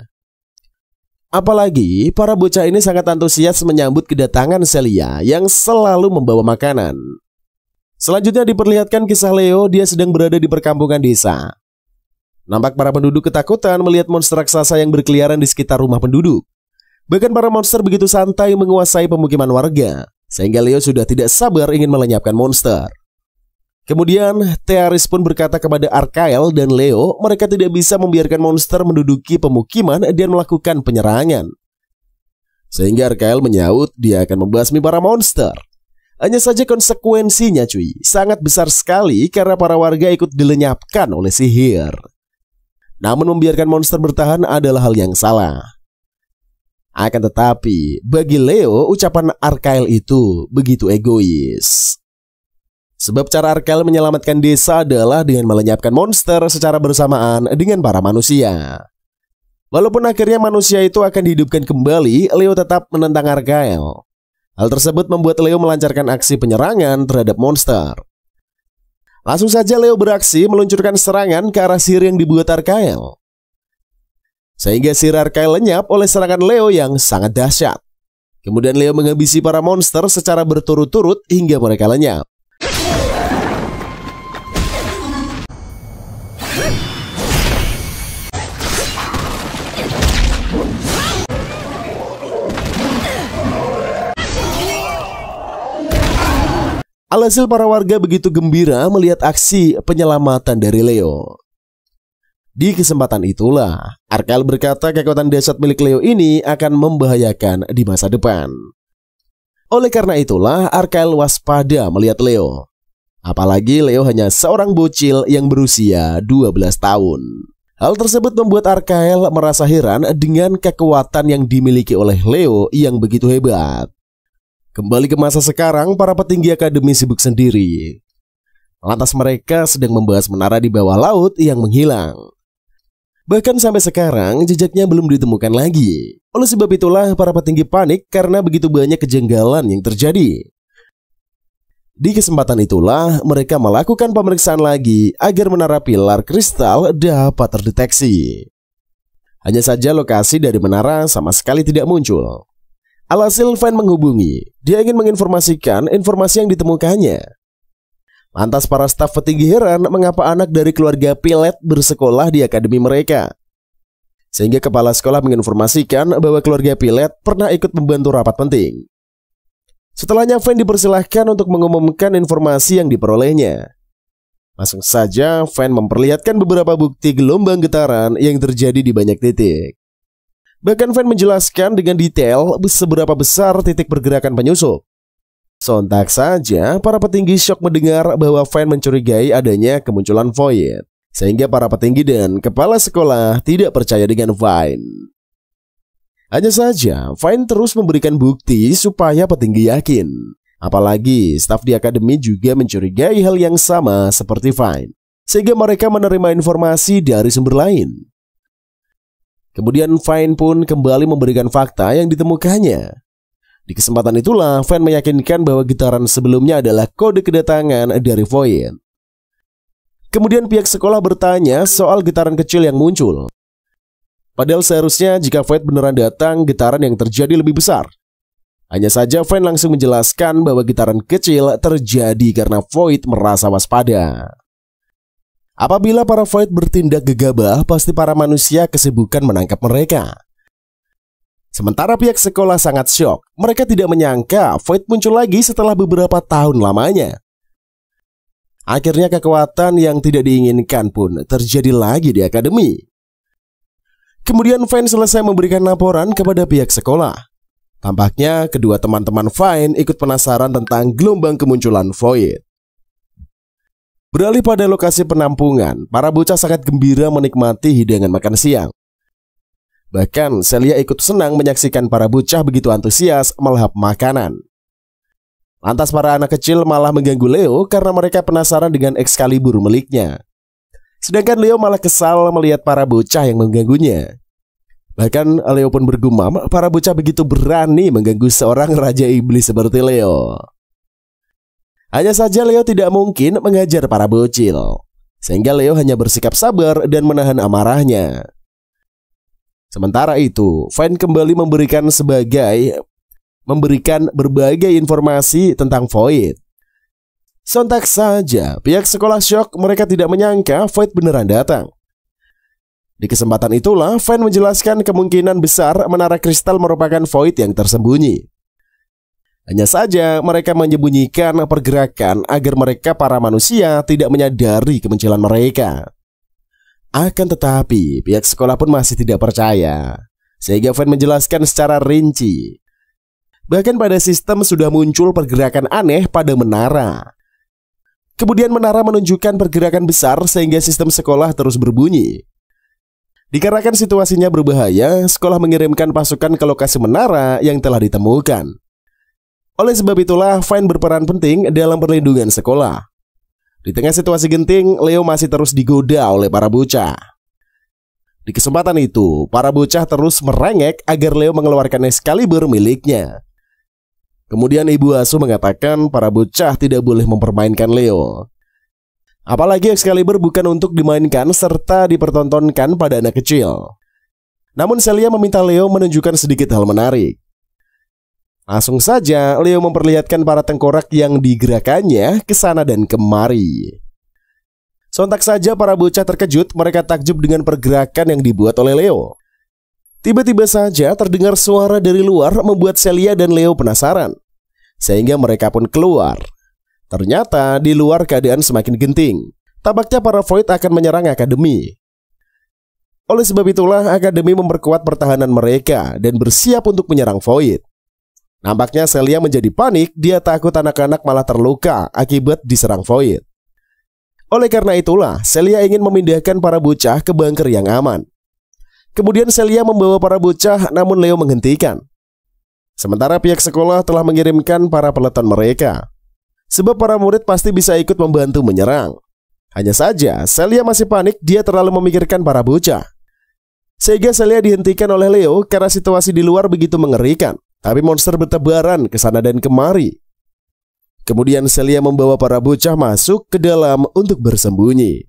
[SPEAKER 1] Apalagi para bocah ini sangat antusias menyambut kedatangan Celia yang selalu membawa makanan. Selanjutnya diperlihatkan kisah Leo, dia sedang berada di perkampungan desa. Nampak para penduduk ketakutan melihat monster raksasa yang berkeliaran di sekitar rumah penduduk. Bahkan para monster begitu santai menguasai pemukiman warga, sehingga Leo sudah tidak sabar ingin melenyapkan monster. Kemudian, Thearis pun berkata kepada Arkael dan Leo, mereka tidak bisa membiarkan monster menduduki pemukiman dan melakukan penyerangan. Sehingga Arkael menyaut dia akan membasmi para monster. Hanya saja konsekuensinya sangat besar sekali karena para warga ikut dilenyapkan oleh sihir. Namun membiarkan monster bertahan adalah hal yang salah. Akan tetapi, bagi Leo, ucapan Arkael itu begitu egois. Sebab cara Arkael menyelamatkan desa adalah dengan melenyapkan monster secara bersamaan dengan para manusia. Walaupun akhirnya manusia itu akan dihidupkan kembali, Leo tetap menentang Arkael. Hal tersebut membuat Leo melancarkan aksi penyerangan terhadap monster. Langsung saja Leo beraksi meluncurkan serangan ke arah sihir yang dibuat Arkael. Sehingga sihir Arkael lenyap oleh serangan Leo yang sangat dahsyat. Kemudian Leo menghabisi para monster secara berturut-turut hingga mereka lenyap. Alhasil para warga begitu gembira melihat aksi penyelamatan dari Leo. Di kesempatan itulah, Arkael berkata kekuatan dahsyat milik Leo ini akan membahayakan di masa depan. Oleh karena itulah, Arkael waspada melihat Leo. Apalagi Leo hanya seorang bocil yang berusia 12 tahun. Hal tersebut membuat Arkael merasa heran dengan kekuatan yang dimiliki oleh Leo yang begitu hebat. Kembali ke masa sekarang, para petinggi akademi sibuk sendiri. Lantas mereka sedang membahas menara di bawah laut yang menghilang. Bahkan sampai sekarang jejaknya belum ditemukan lagi. Oleh sebab itulah para petinggi panik karena begitu banyak kejanggalan yang terjadi. Di kesempatan itulah mereka melakukan pemeriksaan lagi agar menara pilar kristal dapat terdeteksi. Hanya saja lokasi dari menara sama sekali tidak muncul. Alhasil Van menghubungi, dia ingin menginformasikan informasi yang ditemukannya. Lantas para staf petinggi heran mengapa anak dari keluarga Pilet bersekolah di akademi mereka. Sehingga kepala sekolah menginformasikan bahwa keluarga Pilet pernah ikut membantu rapat penting. Setelahnya Van dipersilahkan untuk mengumumkan informasi yang diperolehnya. Langsung saja Van memperlihatkan beberapa bukti gelombang getaran yang terjadi di banyak titik. Bahkan Van menjelaskan dengan detail seberapa besar titik pergerakan penyusup. Sontak saja para petinggi syok mendengar bahwa Van mencurigai adanya kemunculan Void. Sehingga para petinggi dan kepala sekolah tidak percaya dengan Van. Hanya saja Van terus memberikan bukti supaya petinggi yakin. Apalagi staf di akademi juga mencurigai hal yang sama seperti Van. Sehingga mereka menerima informasi dari sumber lain. Kemudian Van pun kembali memberikan fakta yang ditemukannya. Di kesempatan itulah Van meyakinkan bahwa getaran sebelumnya adalah kode kedatangan dari Void. Kemudian pihak sekolah bertanya soal getaran kecil yang muncul. Padahal seharusnya jika Void beneran datang, getaran yang terjadi lebih besar. Hanya saja Vayne langsung menjelaskan bahwa getaran kecil terjadi karena Void merasa waspada. Apabila para Void bertindak gegabah, pasti para manusia kesibukan menangkap mereka. Sementara pihak sekolah sangat syok. Mereka tidak menyangka Void muncul lagi setelah beberapa tahun lamanya. Akhirnya kekuatan yang tidak diinginkan pun terjadi lagi di akademi. Kemudian Vayne selesai memberikan laporan kepada pihak sekolah. Tampaknya kedua teman-teman Vayne ikut penasaran tentang gelombang kemunculan Void. Beralih pada lokasi penampungan, para bocah sangat gembira menikmati hidangan makan siang. Bahkan Celia ikut senang menyaksikan para bocah begitu antusias melahap makanan. Lantas para anak kecil malah mengganggu Leo karena mereka penasaran dengan Excalibur miliknya. Sedangkan Leo malah kesal melihat para bocah yang mengganggunya. Bahkan Leo pun bergumam, para bocah begitu berani mengganggu seorang raja iblis seperti Leo. Hanya saja Leo tidak mungkin mengajar para bocil, sehingga Leo hanya bersikap sabar dan menahan amarahnya. Sementara itu, Vayne kembali memberikan berbagai informasi tentang Void. Sontak saja, pihak sekolah syok, mereka tidak menyangka Void beneran datang. Di kesempatan itulah, Vayne menjelaskan kemungkinan besar menara kristal merupakan Void yang tersembunyi. Hanya saja mereka menyembunyikan pergerakan agar mereka para manusia tidak menyadari kemunculan mereka. Akan tetapi, pihak sekolah pun masih tidak percaya, sehingga Vayne menjelaskan secara rinci. Bahkan pada sistem sudah muncul pergerakan aneh pada menara. Kemudian menara menunjukkan pergerakan besar sehingga sistem sekolah terus berbunyi. Dikarenakan situasinya berbahaya, sekolah mengirimkan pasukan ke lokasi menara yang telah ditemukan. Oleh sebab itulah, Vayne berperan penting dalam perlindungan sekolah. Di tengah situasi genting, Leo masih terus digoda oleh para bocah. Di kesempatan itu, para bocah terus merengek agar Leo mengeluarkan Excalibur miliknya. Kemudian ibu asuh mengatakan para bocah tidak boleh mempermainkan Leo. Apalagi Excalibur bukan untuk dimainkan serta dipertontonkan pada anak kecil. Namun Celia meminta Leo menunjukkan sedikit hal menarik. Langsung saja Leo memperlihatkan para tengkorak yang digerakkannya ke sana dan kemari. Sontak saja para bocah terkejut, mereka takjub dengan pergerakan yang dibuat oleh Leo. Tiba-tiba saja terdengar suara dari luar membuat Celia dan Leo penasaran, sehingga mereka pun keluar. Ternyata di luar keadaan semakin genting. Tampaknya para Void akan menyerang akademi. Oleh sebab itulah akademi memperkuat pertahanan mereka dan bersiap untuk menyerang Void. Nampaknya Celia menjadi panik, dia takut anak-anak malah terluka akibat diserang Void. Oleh karena itulah, Celia ingin memindahkan para bocah ke bunker yang aman. Kemudian Celia membawa para bocah, namun Leo menghentikan. Sementara pihak sekolah telah mengirimkan para peleton mereka. Sebab para murid pasti bisa ikut membantu menyerang. Hanya saja, Celia masih panik, dia terlalu memikirkan para bocah. Sehingga Celia dihentikan oleh Leo karena situasi di luar begitu mengerikan. Tapi monster bertebaran ke sana dan kemari. Kemudian Celia membawa para bocah masuk ke dalam untuk bersembunyi.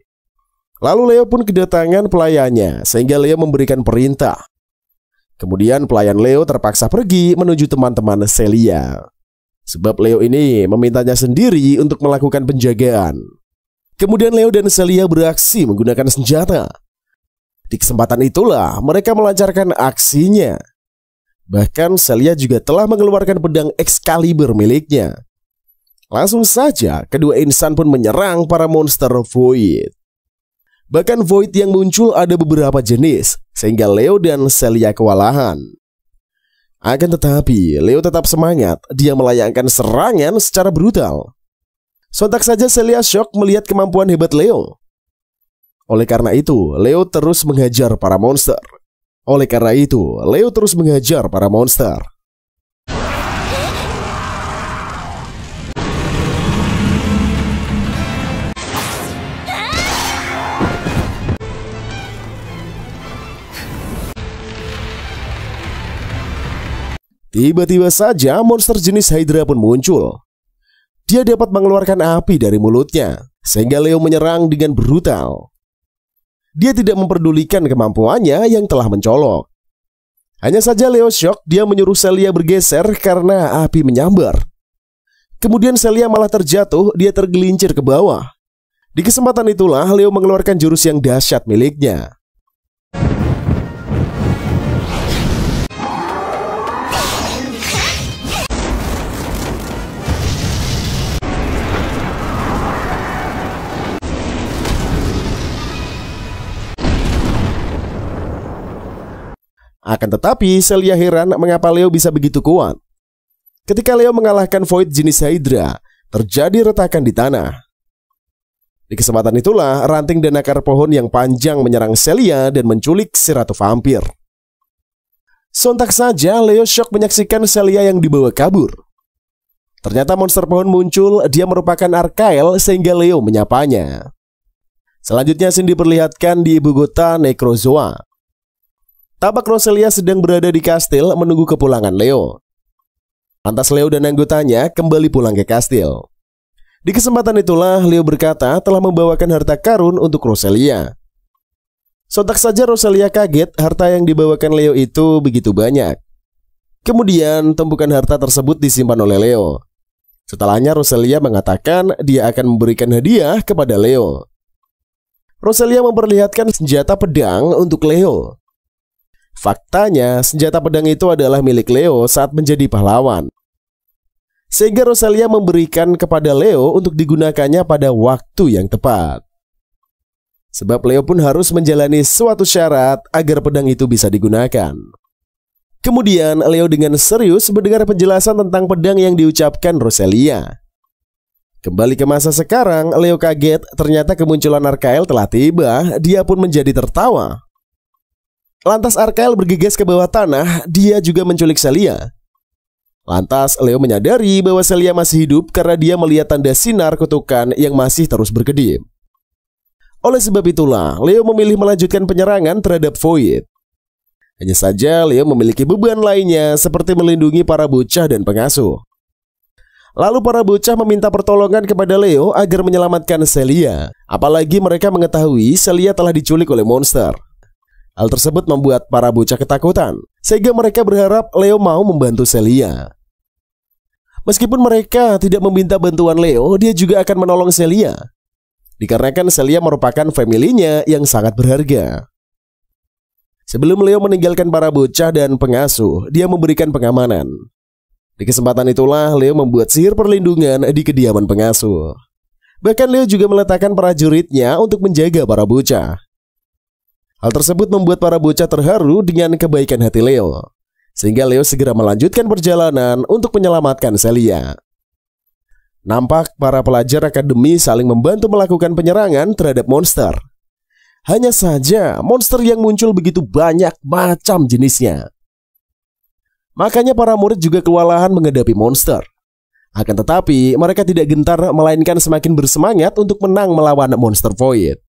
[SPEAKER 1] Lalu Leo pun kedatangan pelayannya, sehingga Leo memberikan perintah. Kemudian pelayan Leo terpaksa pergi menuju teman-teman Celia. Sebab Leo ini memintanya sendiri untuk melakukan penjagaan. Kemudian Leo dan Celia beraksi menggunakan senjata. Di kesempatan itulah mereka melancarkan aksinya. Bahkan Celia juga telah mengeluarkan pedang Excalibur miliknya. Langsung saja kedua insan pun menyerang para monster Void. Bahkan Void yang muncul ada beberapa jenis, sehingga Leo dan Celia kewalahan. Akan tetapi Leo tetap semangat, dia melayangkan serangan secara brutal. Sontak saja Celia syok melihat kemampuan hebat Leo. Oleh karena itu Leo terus menghajar para monster. Tiba-tiba saja monster jenis Hydra pun muncul. Dia dapat mengeluarkan api dari mulutnya, sehingga Leo menyerang dengan brutal. Dia tidak memperdulikan kemampuannya yang telah mencolok. Hanya saja Leo shock, dia menyuruh Celia bergeser karena api menyambar. Kemudian Celia malah terjatuh, dia tergelincir ke bawah. Di kesempatan itulah Leo mengeluarkan jurus yang dahsyat miliknya. Akan tetapi, Celia heran mengapa Leo bisa begitu kuat. Ketika Leo mengalahkan Void jenis Hydra, terjadi retakan di tanah. Di kesempatan itulah, ranting dan akar pohon yang panjang menyerang Celia dan menculik si ratu vampir. Sontak saja, Leo shock menyaksikan Celia yang dibawa kabur. Ternyata monster pohon muncul, dia merupakan Arkael sehingga Leo menyapanya. Selanjutnya scene diperlihatkan di ibu kota Necrozoa. Tampak Roselia sedang berada di kastil menunggu kepulangan Leo. Lantas Leo dan anggotanya kembali pulang ke kastil. Di kesempatan itulah Leo berkata telah membawakan harta karun untuk Roselia. Sontak saja Roselia kaget harta yang dibawakan Leo itu begitu banyak. Kemudian tumpukan harta tersebut disimpan oleh Leo. Setelahnya Roselia mengatakan dia akan memberikan hadiah kepada Leo. Roselia memperlihatkan senjata pedang untuk Leo. Faktanya, senjata pedang itu adalah milik Leo saat menjadi pahlawan. Sehingga Roselia memberikan kepada Leo untuk digunakannya pada waktu yang tepat. Sebab Leo pun harus menjalani suatu syarat agar pedang itu bisa digunakan. Kemudian Leo dengan serius mendengar penjelasan tentang pedang yang diucapkan Roselia. Kembali ke masa sekarang, Leo kaget ternyata kemunculan Arkael telah tiba, dia pun menjadi tertawa. Lantas Arkael bergegas ke bawah tanah, dia juga menculik Celia. Lantas Leo menyadari bahwa Celia masih hidup karena dia melihat tanda sinar kutukan yang masih terus berkedip. Oleh sebab itulah, Leo memilih melanjutkan penyerangan terhadap Void. Hanya saja Leo memiliki beban lainnya seperti melindungi para bocah dan pengasuh. Lalu para bocah meminta pertolongan kepada Leo agar menyelamatkan Celia. Apalagi mereka mengetahui Celia telah diculik oleh monster. Hal tersebut membuat para bocah ketakutan, sehingga mereka berharap Leo mau membantu Celia. Meskipun mereka tidak meminta bantuan Leo, dia juga akan menolong Celia. Dikarenakan Celia merupakan family-nya yang sangat berharga. Sebelum Leo meninggalkan para bocah dan pengasuh, dia memberikan pengamanan. Di kesempatan itulah Leo membuat sihir perlindungan di kediaman pengasuh. Bahkan Leo juga meletakkan prajuritnya untuk menjaga para bocah. Hal tersebut membuat para bocah terharu dengan kebaikan hati Leo, sehingga Leo segera melanjutkan perjalanan untuk menyelamatkan Celia. Nampak para pelajar akademi saling membantu melakukan penyerangan terhadap monster. Hanya saja monster yang muncul begitu banyak macam jenisnya. Makanya para murid juga kewalahan menghadapi monster. Akan tetapi mereka tidak gentar, melainkan semakin bersemangat untuk menang melawan monster Void.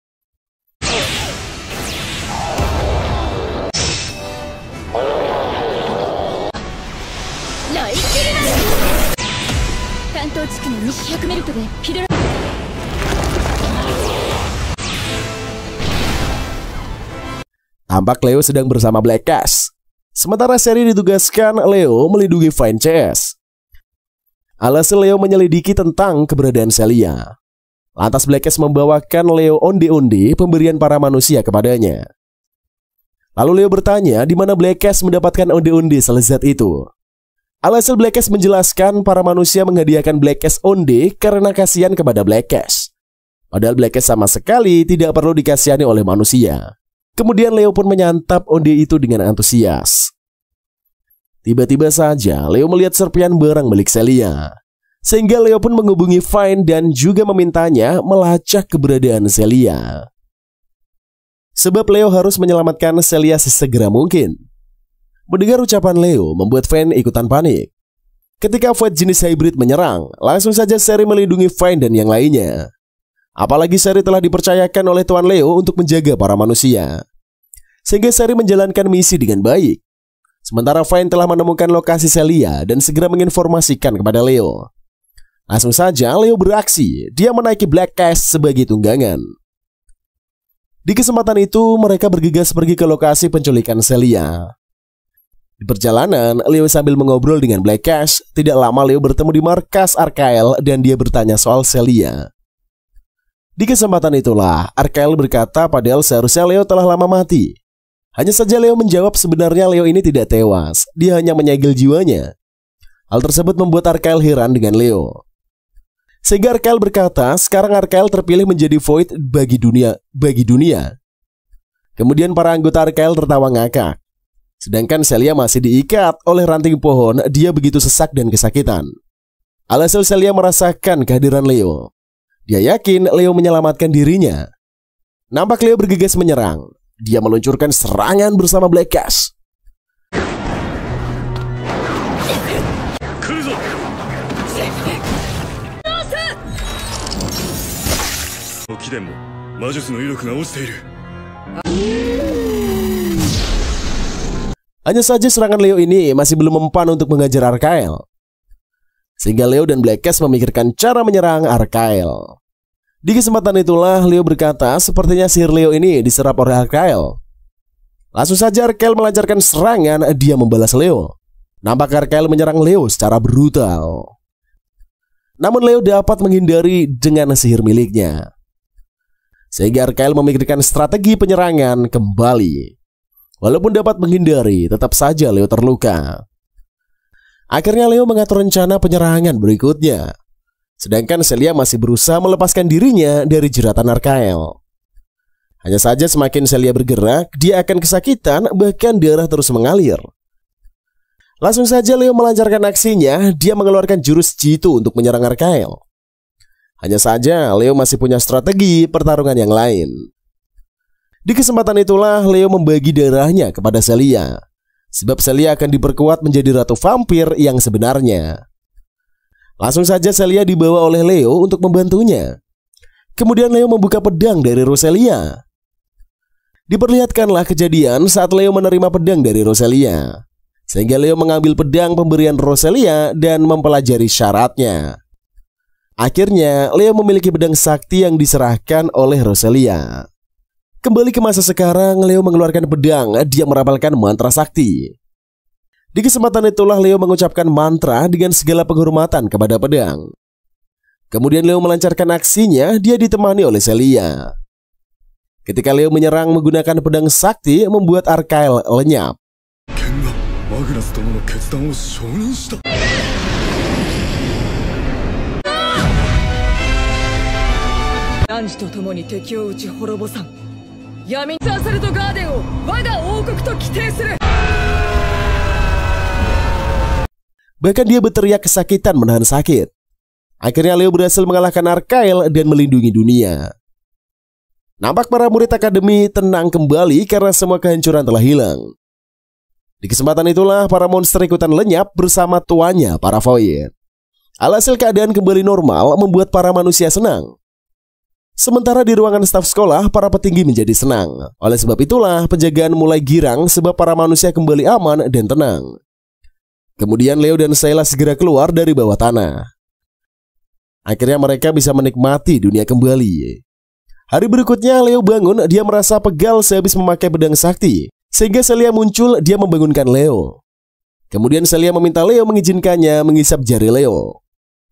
[SPEAKER 1] Tampak Leo sedang bersama Black Cash. Sementara Sherry ditugaskan Leo melindungi Fine CS. Alhasil Leo menyelidiki tentang keberadaan Celia. Lantas Black Cash membawakan Leo onde-onde pemberian para manusia kepadanya. Lalu Leo bertanya di mana Black Cash mendapatkan onde-onde selezat itu. Alhasil Black Cash menjelaskan para manusia menghadiahkan Black Cash onde karena kasihan kepada Black Cash. Padahal Black Cash sama sekali tidak perlu dikasihani oleh manusia. Kemudian Leo pun menyantap onde itu dengan antusias. Tiba-tiba saja Leo melihat serpian barang milik Celia. Sehingga Leo pun menghubungi Fine dan juga memintanya melacak keberadaan Celia. Sebab Leo harus menyelamatkan Celia sesegera mungkin. Mendengar ucapan Leo membuat Fine ikutan panik. Ketika Void jenis hybrid menyerang, langsung saja Sherry melindungi Fine dan yang lainnya. Apalagi Sherry telah dipercayakan oleh Tuan Leo untuk menjaga para manusia. Sehingga Sherry menjalankan misi dengan baik. Sementara Fine telah menemukan lokasi Celia dan segera menginformasikan kepada Leo. Langsung saja Leo beraksi, dia menaiki Black Cash sebagai tunggangan. Di kesempatan itu mereka bergegas pergi ke lokasi penculikan Celia. Di perjalanan, Leo sambil mengobrol dengan Black Cash. Tidak lama Leo bertemu di markas Arkael dan dia bertanya soal Celia. Di kesempatan itulah, Arkael berkata padahal seharusnya Leo telah lama mati. Hanya saja Leo menjawab sebenarnya Leo ini tidak tewas, dia hanya menyegel jiwanya. Hal tersebut membuat Arkael heran dengan Leo. Sehingga Arkael berkata, sekarang Arkael terpilih menjadi Void bagi dunia. Kemudian para anggota Arkael tertawa ngakak. Sedangkan Celia masih diikat oleh ranting pohon, dia begitu sesak dan kesakitan. Alhasil Celia merasakan kehadiran Leo. Dia yakin Leo menyelamatkan dirinya. Nampak Leo bergegas menyerang. Dia meluncurkan serangan bersama Black Cash. Hanya saja serangan Leo ini masih belum mempan untuk mengajar Arkael. Sehingga Leo dan Black Cash memikirkan cara menyerang Arkael. Di kesempatan itulah Leo berkata sepertinya sihir Leo ini diserap oleh Arkael. Langsung saja Arkael melancarkan serangan, dia membalas Leo. Nampak Arkael menyerang Leo secara brutal. Namun Leo dapat menghindari dengan sihir miliknya. Sehingga Arkael memikirkan strategi penyerangan kembali. Walaupun dapat menghindari, tetap saja Leo terluka. Akhirnya Leo mengatur rencana penyerangan berikutnya. Sedangkan Celia masih berusaha melepaskan dirinya dari jeratan Arkael. Hanya saja semakin Celia bergerak, dia akan kesakitan, bahkan darah terus mengalir. Langsung saja Leo melancarkan aksinya, dia mengeluarkan jurus jitu untuk menyerang Arkael. Hanya saja Leo masih punya strategi pertarungan yang lain. Di kesempatan itulah Leo membagi darahnya kepada Celia. Sebab Celia akan diperkuat menjadi ratu vampir yang sebenarnya. Langsung saja Celia dibawa oleh Leo untuk membantunya. Kemudian Leo membuka pedang dari Roselia. Diperlihatkanlah kejadian saat Leo menerima pedang dari Roselia. Sehingga Leo mengambil pedang pemberian Roselia dan mempelajari syaratnya. Akhirnya Leo memiliki pedang sakti yang diserahkan oleh Roselia. Kembali ke masa sekarang, Leo mengeluarkan pedang, dia merapalkan mantra sakti. Di kesempatan itulah Leo mengucapkan mantra dengan segala penghormatan kepada pedang. Kemudian Leo melancarkan aksinya, dia ditemani oleh Celia. Ketika Leo menyerang menggunakan pedang sakti, membuat Arkael lenyap. Bahkan dia berteriak kesakitan menahan sakit. Akhirnya Leo berhasil mengalahkan Arkael dan melindungi dunia. Nampak para murid akademi tenang kembali karena semua kehancuran telah hilang. Di kesempatan itulah para monster ikutan lenyap bersama tuannya para Void. Alhasil keadaan kembali normal membuat para manusia senang. Sementara di ruangan staf sekolah, para petinggi menjadi senang. Oleh sebab itulah, penjagaan mulai girang sebab para manusia kembali aman dan tenang. Kemudian Leo dan Sayla segera keluar dari bawah tanah. Akhirnya mereka bisa menikmati dunia kembali. Hari berikutnya Leo bangun, dia merasa pegal sehabis memakai pedang sakti. Sehingga Celia muncul, dia membangunkan Leo. Kemudian Celia meminta Leo mengizinkannya menghisap jari Leo.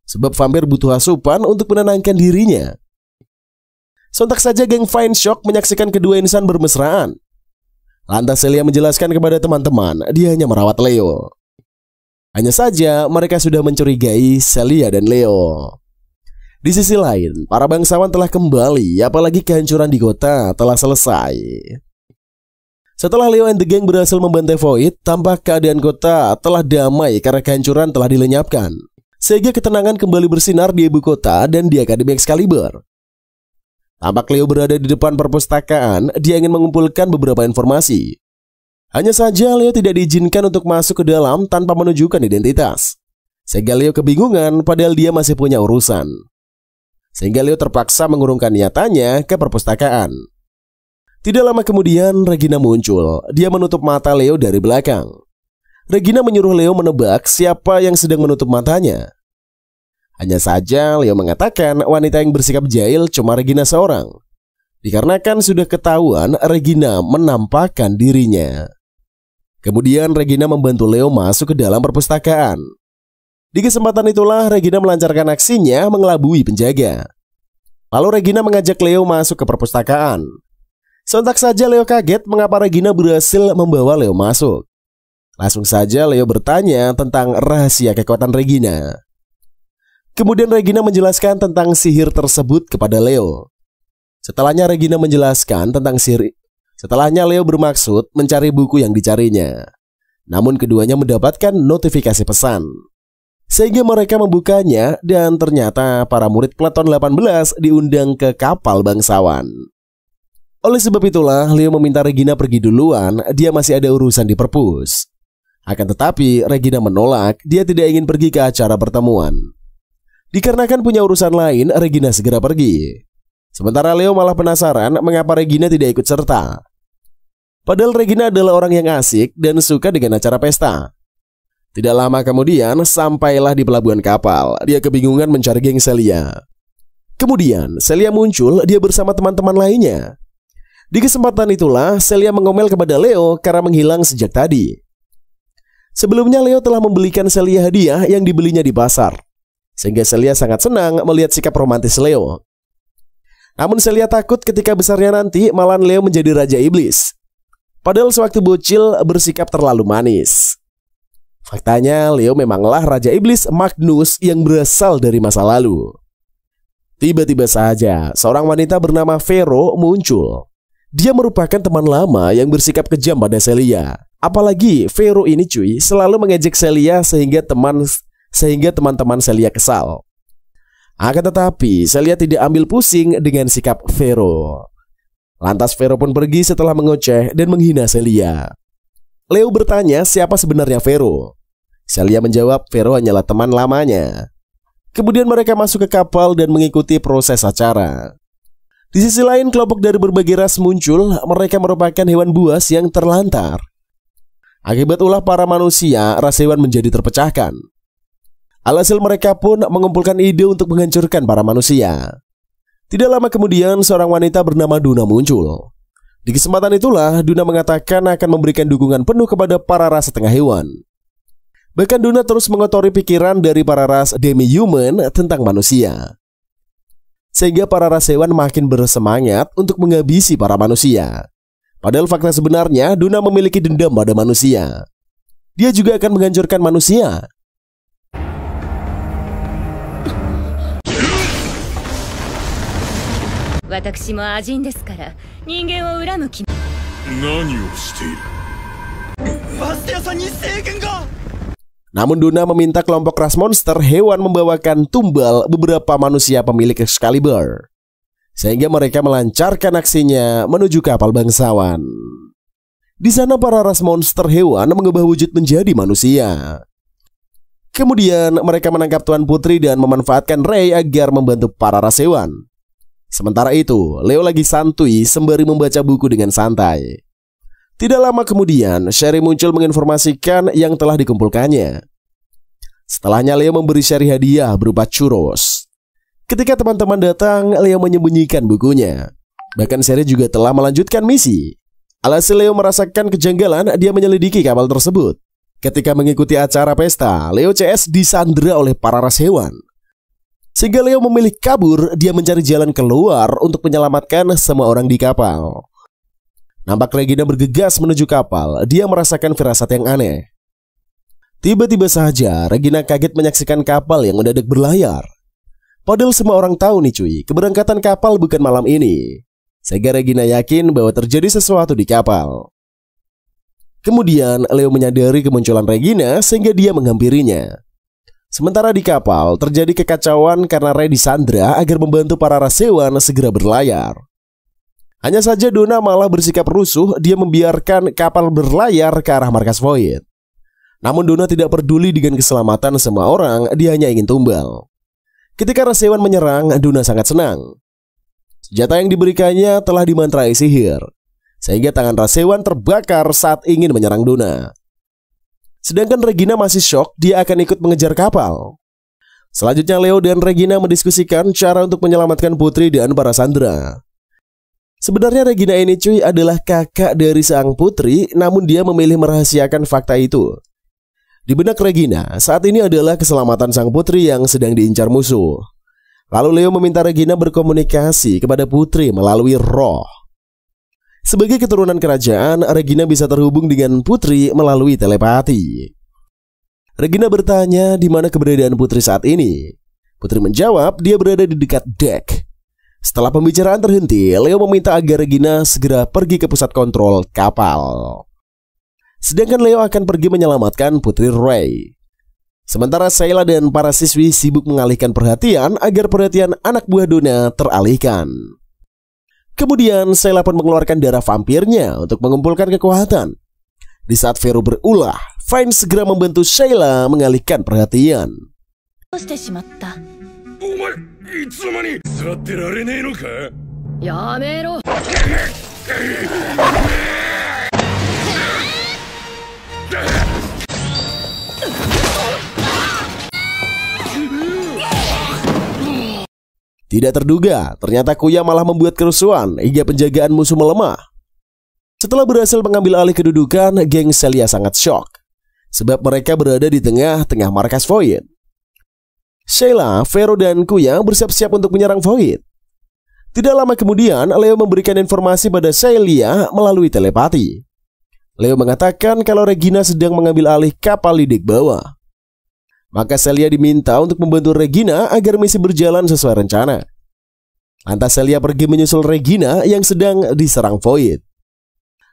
[SPEAKER 1] Sebab vampir butuh asupan untuk menenangkan dirinya. Sontak saja geng Fine Shock menyaksikan kedua insan bermesraan. Lantas Celia menjelaskan kepada teman-teman, dia hanya merawat Leo. Hanya saja mereka sudah mencurigai Celia dan Leo. Di sisi lain, para bangsawan telah kembali, apalagi kehancuran di kota telah selesai. Setelah Leo and the Gang berhasil membantai Void, tampak keadaan kota telah damai karena kehancuran telah dilenyapkan. Sehingga ketenangan kembali bersinar di ibu kota dan di Akademi Excalibur. Tampak Leo berada di depan perpustakaan, dia ingin mengumpulkan beberapa informasi. Hanya saja Leo tidak diizinkan untuk masuk ke dalam tanpa menunjukkan identitas. Sehingga Leo kebingungan padahal dia masih punya urusan. Sehingga Leo terpaksa mengurungkan niatannya ke perpustakaan. Tidak lama kemudian Regina muncul, dia menutup mata Leo dari belakang. Regina menyuruh Leo menebak siapa yang sedang menutup matanya. Hanya saja Leo mengatakan wanita yang bersikap jahil cuma Regina seorang. Dikarenakan sudah ketahuan Regina menampakkan dirinya. Kemudian Regina membantu Leo masuk ke dalam perpustakaan. Di kesempatan itulah Regina melancarkan aksinya mengelabui penjaga. Lalu Regina mengajak Leo masuk ke perpustakaan. Sontak saja Leo kaget mengapa Regina berhasil membawa Leo masuk. Langsung saja Leo bertanya tentang rahasia kekuatan Regina. Kemudian Regina menjelaskan tentang sihir tersebut kepada Leo. Setelahnya Regina menjelaskan tentang sihir. Setelahnya Leo bermaksud mencari buku yang dicarinya. Namun keduanya mendapatkan notifikasi pesan. Sehingga mereka membukanya dan ternyata para murid Peleton 18 diundang ke kapal bangsawan. Oleh sebab itulah Leo meminta Regina pergi duluan, dia masih ada urusan di perpus. Akan tetapi Regina menolak, dia tidak ingin pergi ke acara pertemuan. Dikarenakan punya urusan lain, Regina segera pergi. Sementara Leo malah penasaran mengapa Regina tidak ikut serta. Padahal Regina adalah orang yang asik dan suka dengan acara pesta. Tidak lama kemudian sampailah di pelabuhan kapal. Dia kebingungan mencari geng Celia. Kemudian Celia muncul, dia bersama teman-teman lainnya. Di kesempatan itulah Celia mengomel kepada Leo karena menghilang sejak tadi. Sebelumnya Leo telah membelikan Celia hadiah yang dibelinya di pasar. Sehingga Celia sangat senang melihat sikap romantis Leo. Namun Celia takut ketika besarnya nanti malah Leo menjadi Raja Iblis. Padahal sewaktu bocil bersikap terlalu manis. Faktanya Leo memanglah Raja Iblis Magnus yang berasal dari masa lalu. Tiba-tiba saja seorang wanita bernama Vero muncul. Dia merupakan teman lama yang bersikap kejam pada Celia. Apalagi Vero ini cuy selalu mengejek Celia sehingga teman-teman Celia kesal. Akan tetapi Celia tidak ambil pusing dengan sikap Vero. Lantas Vero pun pergi setelah mengoceh dan menghina Celia. Leo bertanya siapa sebenarnya Vero. Celia menjawab Vero hanyalah teman lamanya. Kemudian mereka masuk ke kapal dan mengikuti proses acara. Di sisi lain kelompok dari berbagai ras muncul. Mereka merupakan hewan buas yang terlantar. Akibat ulah para manusia, ras hewan menjadi terpecahkan. Alhasil mereka pun mengumpulkan ide untuk menghancurkan para manusia. Tidak lama kemudian seorang wanita bernama Duna muncul. Di kesempatan itulah Duna mengatakan akan memberikan dukungan penuh kepada para ras setengah hewan. Bahkan Duna terus mengotori pikiran dari para ras demi-human tentang manusia. Sehingga para ras hewan makin bersemangat untuk menghabisi para manusia. Padahal fakta sebenarnya Duna memiliki dendam pada manusia. Dia juga akan menghancurkan manusia. Namun Duna meminta kelompok ras monster hewan membawakan tumbal beberapa manusia pemilik Excalibur. Sehingga mereka melancarkan aksinya menuju kapal bangsawan. Di sana para ras monster hewan mengubah wujud menjadi manusia. Kemudian mereka menangkap Tuan Putri dan memanfaatkan Ray agar membantu para ras hewan. Sementara itu, Leo lagi santuy sembari membaca buku dengan santai. Tidak lama kemudian, Sherry muncul menginformasikan yang telah dikumpulkannya. Setelahnya Leo memberi Sherry hadiah berupa churros. Ketika teman-teman datang, Leo menyembunyikan bukunya. Bahkan Sherry juga telah melanjutkan misi. Alhasil Leo merasakan kejanggalan, dia menyelidiki kapal tersebut. Ketika mengikuti acara pesta, Leo CS disandera oleh para ras hewan. Sehingga Leo memilih kabur, dia mencari jalan keluar untuk menyelamatkan semua orang di kapal. Nampak Regina bergegas menuju kapal, dia merasakan firasat yang aneh. Tiba-tiba saja Regina kaget menyaksikan kapal yang mendadak berlayar. Padahal semua orang tahu nih cuy, keberangkatan kapal bukan malam ini. Sehingga Regina yakin bahwa terjadi sesuatu di kapal. Kemudian Leo menyadari kemunculan Regina sehingga dia menghampirinya. Sementara di kapal terjadi kekacauan karena Ray disandra agar membantu para ras hewan segera berlayar. Hanya saja Duna malah bersikap rusuh, dia membiarkan kapal berlayar ke arah markas Void. Namun Duna tidak peduli dengan keselamatan semua orang, dia hanya ingin tumbal. Ketika ras hewan menyerang, Duna sangat senang. Senjata yang diberikannya telah dimantrai sihir, sehingga tangan ras hewan terbakar saat ingin menyerang Duna. Sedangkan Regina masih shock, dia akan ikut mengejar kapal. Selanjutnya Leo dan Regina mendiskusikan cara untuk menyelamatkan Putri dan para sandera. Sebenarnya Regina ini cuy adalah kakak dari sang putri, namun dia memilih merahasiakan fakta itu. Di benak Regina, saat ini adalah keselamatan sang putri yang sedang diincar musuh. Lalu Leo meminta Regina berkomunikasi kepada putri melalui roh. Sebagai keturunan kerajaan, Regina bisa terhubung dengan putri melalui telepati. Regina bertanya di mana keberadaan putri saat ini. Putri menjawab dia berada di dekat dek. Setelah pembicaraan terhenti, Leo meminta agar Regina segera pergi ke pusat kontrol kapal. Sedangkan Leo akan pergi menyelamatkan Putri Rey. Sementara Sayla dan para siswi sibuk mengalihkan perhatian agar perhatian anak buah Dona teralihkan. Kemudian Sayla pun mengeluarkan darah vampirnya untuk mengumpulkan kekuatan. Di saat Vero berulah, Vine segera membantu Sayla mengalihkan perhatian. Tidak terduga, ternyata Kuya malah membuat kerusuhan hingga penjagaan musuh melemah. Setelah berhasil mengambil alih kedudukan, geng Celia sangat shock sebab mereka berada di tengah-tengah markas Void. Sayla, Vero, dan Kuya bersiap-siap untuk menyerang Void. Tidak lama kemudian, Leo memberikan informasi pada Celia melalui telepati. Leo mengatakan kalau Regina sedang mengambil alih kapal di dek bawah. Maka Celia diminta untuk membantu Regina agar misi berjalan sesuai rencana. Lantas Celia pergi menyusul Regina yang sedang diserang Void.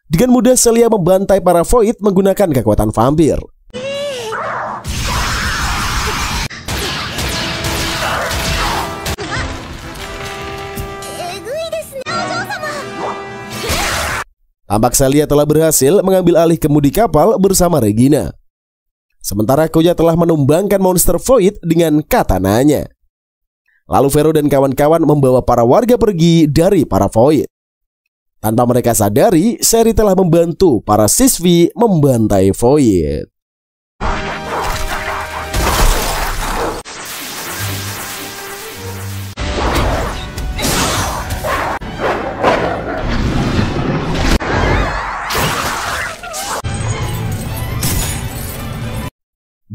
[SPEAKER 1] Dengan mudah Celia membantai para Void menggunakan kekuatan vampir. Tampak Celia telah berhasil mengambil alih kemudi kapal bersama Regina. Sementara Kuya telah menumbangkan monster Void dengan katananya. Lalu Vero dan kawan-kawan membawa para warga pergi dari para Void. Tanpa mereka sadari, Sherry telah membantu para siswi membantai Void.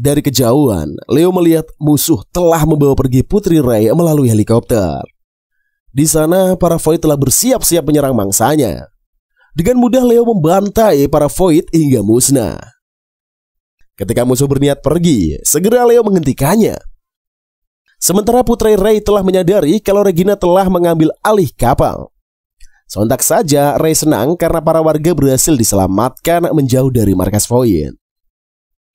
[SPEAKER 1] Dari kejauhan, Leo melihat musuh telah membawa pergi Putri Rey melalui helikopter. Di sana, para Void telah bersiap-siap menyerang mangsanya. Dengan mudah Leo membantai para Void hingga musnah. Ketika musuh berniat pergi, segera Leo menghentikannya. Sementara Putri Rey telah menyadari kalau Regina telah mengambil alih kapal. Sontak saja Rey senang karena para warga berhasil diselamatkan menjauh dari markas Void.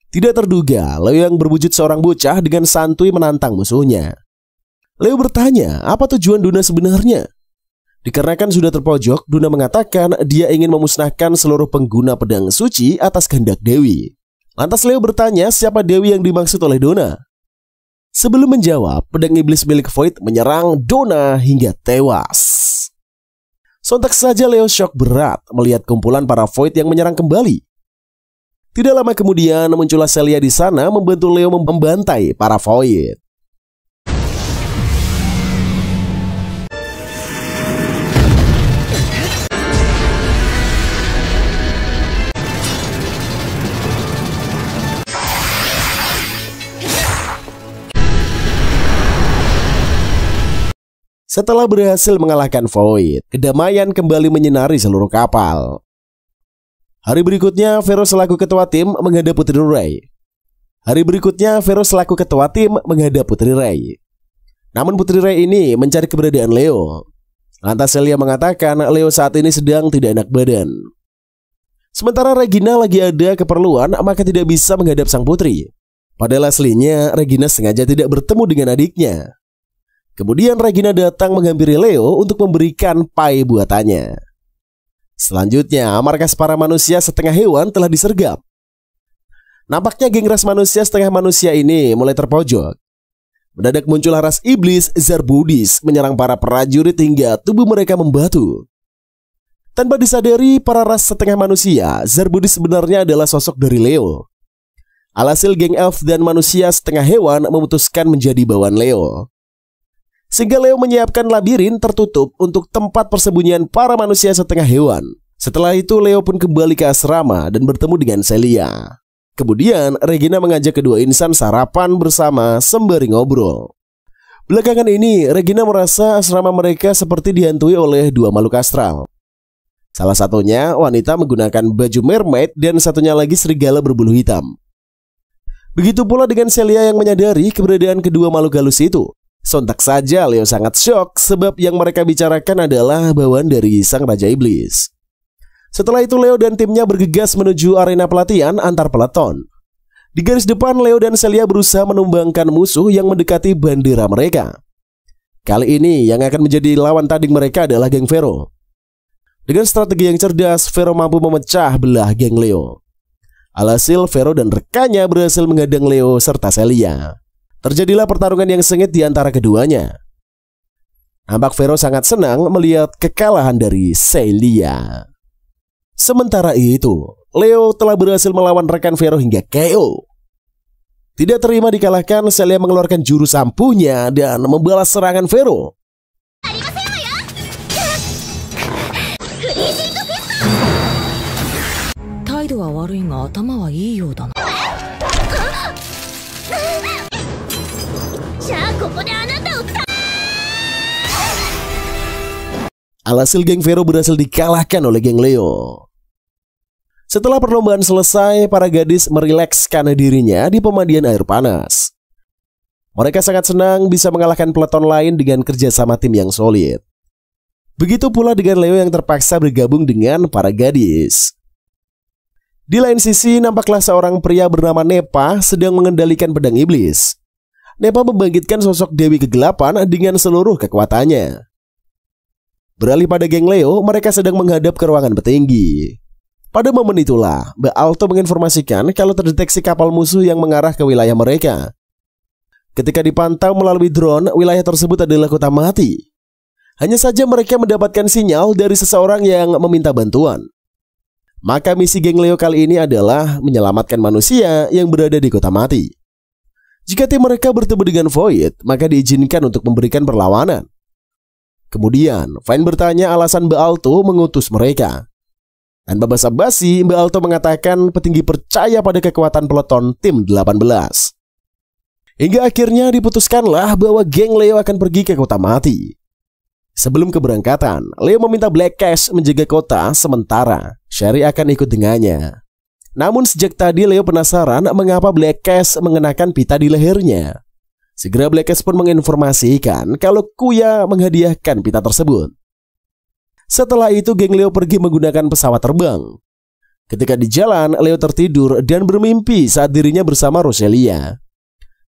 [SPEAKER 1] Tidak terduga, Leo yang berwujud seorang bocah dengan santuy menantang musuhnya. Leo bertanya, apa tujuan Dona sebenarnya? Dikarenakan sudah terpojok, Dona mengatakan dia ingin memusnahkan seluruh pengguna pedang suci atas kehendak Dewi. Lantas Leo bertanya siapa Dewi yang dimaksud oleh Dona. Sebelum menjawab, pedang iblis milik Void menyerang Dona hingga tewas. Sontak saja Leo shock berat melihat kumpulan para Void yang menyerang kembali. Tidak lama kemudian muncullah Celia di sana membantu Leo membantai para Void. Setelah berhasil mengalahkan Void, kedamaian kembali menyinari seluruh kapal. Hari berikutnya, Vero selaku ketua tim menghadap Putri Rey. Namun Putri Rey ini mencari keberadaan Leo. Lantas Celia mengatakan Leo saat ini sedang tidak enak badan. Sementara Regina lagi ada keperluan, maka tidak bisa menghadap sang putri. Padahal aslinya Regina sengaja tidak bertemu dengan adiknya. Kemudian Regina datang menghampiri Leo untuk memberikan pai buatannya. Selanjutnya, markas para manusia setengah hewan telah disergap. Nampaknya geng ras manusia setengah manusia ini mulai terpojok. Mendadak muncullah ras iblis Zarbudis menyerang para prajurit hingga tubuh mereka membatu. Tanpa disadari para ras setengah manusia, Zarbudis sebenarnya adalah sosok dari Leo. Alhasil geng elf dan manusia setengah hewan memutuskan menjadi bawahan Leo. sehingga Leo menyiapkan labirin tertutup untuk tempat persembunyian para manusia setengah hewan. Setelah itu Leo pun kembali ke asrama dan bertemu dengan Celia. Kemudian Regina mengajak kedua insan sarapan bersama sembari ngobrol. Belakangan ini Regina merasa asrama mereka seperti dihantui oleh dua makhluk astral. Salah satunya wanita menggunakan baju mermaid dan satunya lagi serigala berbulu hitam. Begitu pula dengan Celia yang menyadari keberadaan kedua makhluk halus itu. Sontak saja Leo sangat syok sebab yang mereka bicarakan adalah bawaan dari sang Raja Iblis. Setelah itu Leo dan timnya bergegas menuju arena pelatihan antar peleton. Di garis depan Leo dan Celia berusaha menumbangkan musuh yang mendekati bendera mereka. Kali ini yang akan menjadi lawan tanding mereka adalah geng Vero. Dengan strategi yang cerdas, Vero mampu memecah belah geng Leo. Alhasil Vero dan rekannya berhasil menghadang Leo serta Celia. Terjadilah pertarungan yang sengit di antara keduanya. Nampak Vero sangat senang melihat kekalahan dari Celia. Sementara itu, Leo telah berhasil melawan rekan Vero hingga KO. Tidak terima dikalahkan, Celia mengeluarkan jurus ampuhnya dan membalas serangan Vero. Alhasil geng Vero berhasil dikalahkan oleh geng Leo. Setelah perlombaan selesai, para gadis merilekskan dirinya di pemandian air panas. Mereka sangat senang bisa mengalahkan peleton lain dengan kerjasama tim yang solid. Begitu pula dengan Leo yang terpaksa bergabung dengan para gadis. Di lain sisi, nampaklah seorang pria bernama Nepa sedang mengendalikan pedang iblis. Nepa membangkitkan sosok Dewi Kegelapan dengan seluruh kekuatannya. Beralih pada geng Leo, mereka sedang menghadap ke ruangan petinggi. Pada momen itulah, Mbak Alto menginformasikan kalau terdeteksi kapal musuh yang mengarah ke wilayah mereka. Ketika dipantau melalui drone, wilayah tersebut adalah kota mati. Hanya saja mereka mendapatkan sinyal dari seseorang yang meminta bantuan. Maka misi geng Leo kali ini adalah menyelamatkan manusia yang berada di kota mati. Jika tim mereka bertemu dengan Void, maka diizinkan untuk memberikan perlawanan. Kemudian, Vine bertanya alasan Mbak Alto mengutus mereka. Tanpa basa-basi, Mbak Alto mengatakan petinggi percaya pada kekuatan peleton tim 18. Hingga akhirnya diputuskanlah bahwa geng Leo akan pergi ke kota mati. Sebelum keberangkatan, Leo meminta Black Cash menjaga kota sementara Sherry akan ikut dengannya. Namun sejak tadi Leo penasaran mengapa Black Cash mengenakan pita di lehernya. Segera Black Cash pun menginformasikan kalau Kuya menghadiahkan pita tersebut. Setelah itu geng Leo pergi menggunakan pesawat terbang. Ketika di jalan, Leo tertidur dan bermimpi saat dirinya bersama Roselia.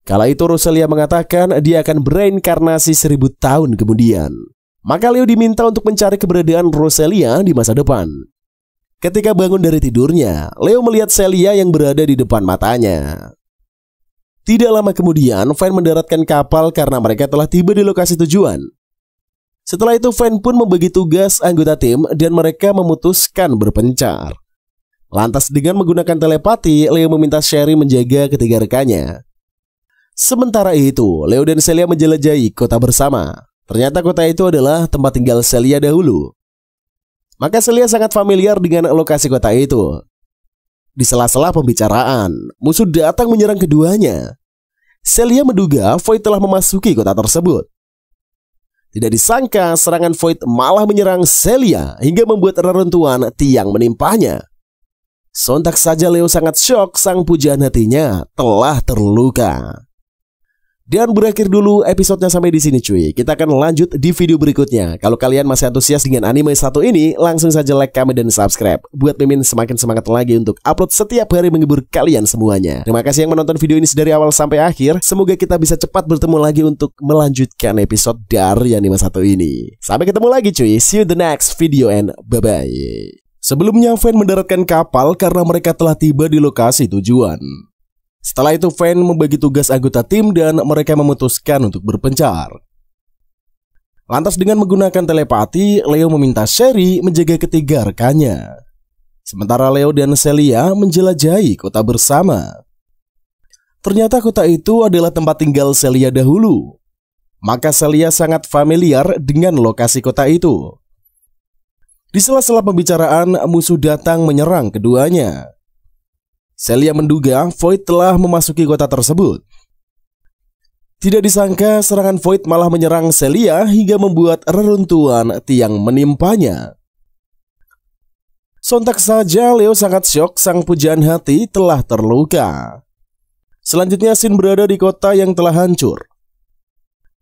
[SPEAKER 1] Kala itu Roselia mengatakan dia akan bereinkarnasi 1000 tahun kemudian. Maka Leo diminta untuk mencari keberadaan Roselia di masa depan. Ketika bangun dari tidurnya, Leo melihat Celia yang berada di depan matanya. Tidak lama kemudian, Vine mendaratkan kapal karena mereka telah tiba di lokasi tujuan. Setelah itu Vine pun membagi tugas anggota tim dan mereka memutuskan berpencar. Lantas dengan menggunakan telepati, Leo meminta Sherry menjaga ketiga rekannya. Sementara itu, Leo dan Celia menjelajahi kota bersama. Ternyata kota itu adalah tempat tinggal Celia dahulu. Maka Celia sangat familiar dengan lokasi kota itu. Di sela-sela pembicaraan, musuh datang menyerang keduanya. Celia menduga Void telah memasuki kota tersebut. Tidak disangka serangan Void malah menyerang Celia hingga membuat reruntuhan tiang menimpanya. Sontak saja Leo sangat syok, sang pujaan hatinya telah terluka. Dan berakhir dulu episodenya sampai di sini cuy. Kita akan lanjut di video berikutnya. Kalau kalian masih antusias dengan anime satu ini, langsung saja like, comment, dan subscribe. Buat Mimin semakin semangat lagi untuk upload setiap hari menghibur kalian semuanya. Terima kasih yang menonton video ini dari awal sampai akhir. Semoga kita bisa cepat bertemu lagi untuk melanjutkan episode dari anime satu ini. Sampai ketemu lagi cuy. See you the next video and bye-bye. Sebelumnya Vine mendaratkan kapal karena mereka telah tiba di lokasi tujuan. Setelah itu Vine membagi tugas anggota tim dan mereka memutuskan untuk berpencar. Lantas dengan menggunakan telepati, Leo meminta Sherry menjaga ketiga rekannya. Sementara Leo dan Celia menjelajahi kota bersama. Ternyata kota itu adalah tempat tinggal Celia dahulu. maka Celia sangat familiar dengan lokasi kota itu. Di sela-sela pembicaraan, musuh datang menyerang keduanya. Celia menduga Void telah memasuki kota tersebut. Tidak disangka serangan Void malah menyerang Celia hingga membuat reruntuhan tiang menimpanya. Sontak saja Leo sangat syok, sang pujaan hati telah terluka. Selanjutnya Sin berada di kota yang telah hancur.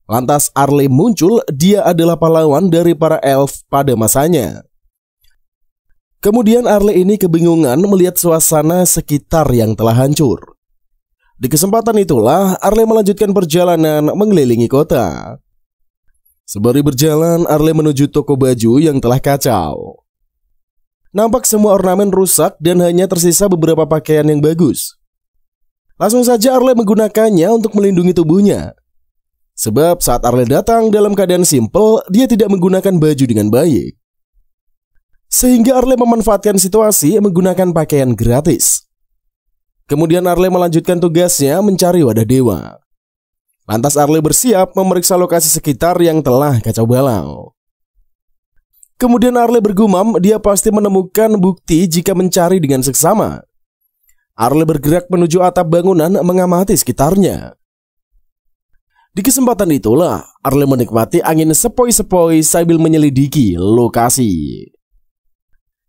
[SPEAKER 1] Lantas Arle muncul, dia adalah pahlawan dari para elf pada masanya. Kemudian Arle ini kebingungan melihat suasana sekitar yang telah hancur. Di kesempatan itulah Arle melanjutkan perjalanan mengelilingi kota. Sembari berjalan, Arle menuju toko baju yang telah kacau. Nampak semua ornamen rusak dan hanya tersisa beberapa pakaian yang bagus. Langsung saja Arle menggunakannya untuk melindungi tubuhnya. Sebab saat Arle datang dalam keadaan simpel, dia tidak menggunakan baju dengan baik. Sehingga Arle memanfaatkan situasi menggunakan pakaian gratis. Kemudian Arle melanjutkan tugasnya mencari wadah dewa. Lantas Arle bersiap memeriksa lokasi sekitar yang telah kacau balau. Kemudian Arle bergumam dia pasti menemukan bukti jika mencari dengan seksama. Arle bergerak menuju atap bangunan mengamati sekitarnya. Di kesempatan itulah Arle menikmati angin sepoi-sepoi sambil menyelidiki lokasi.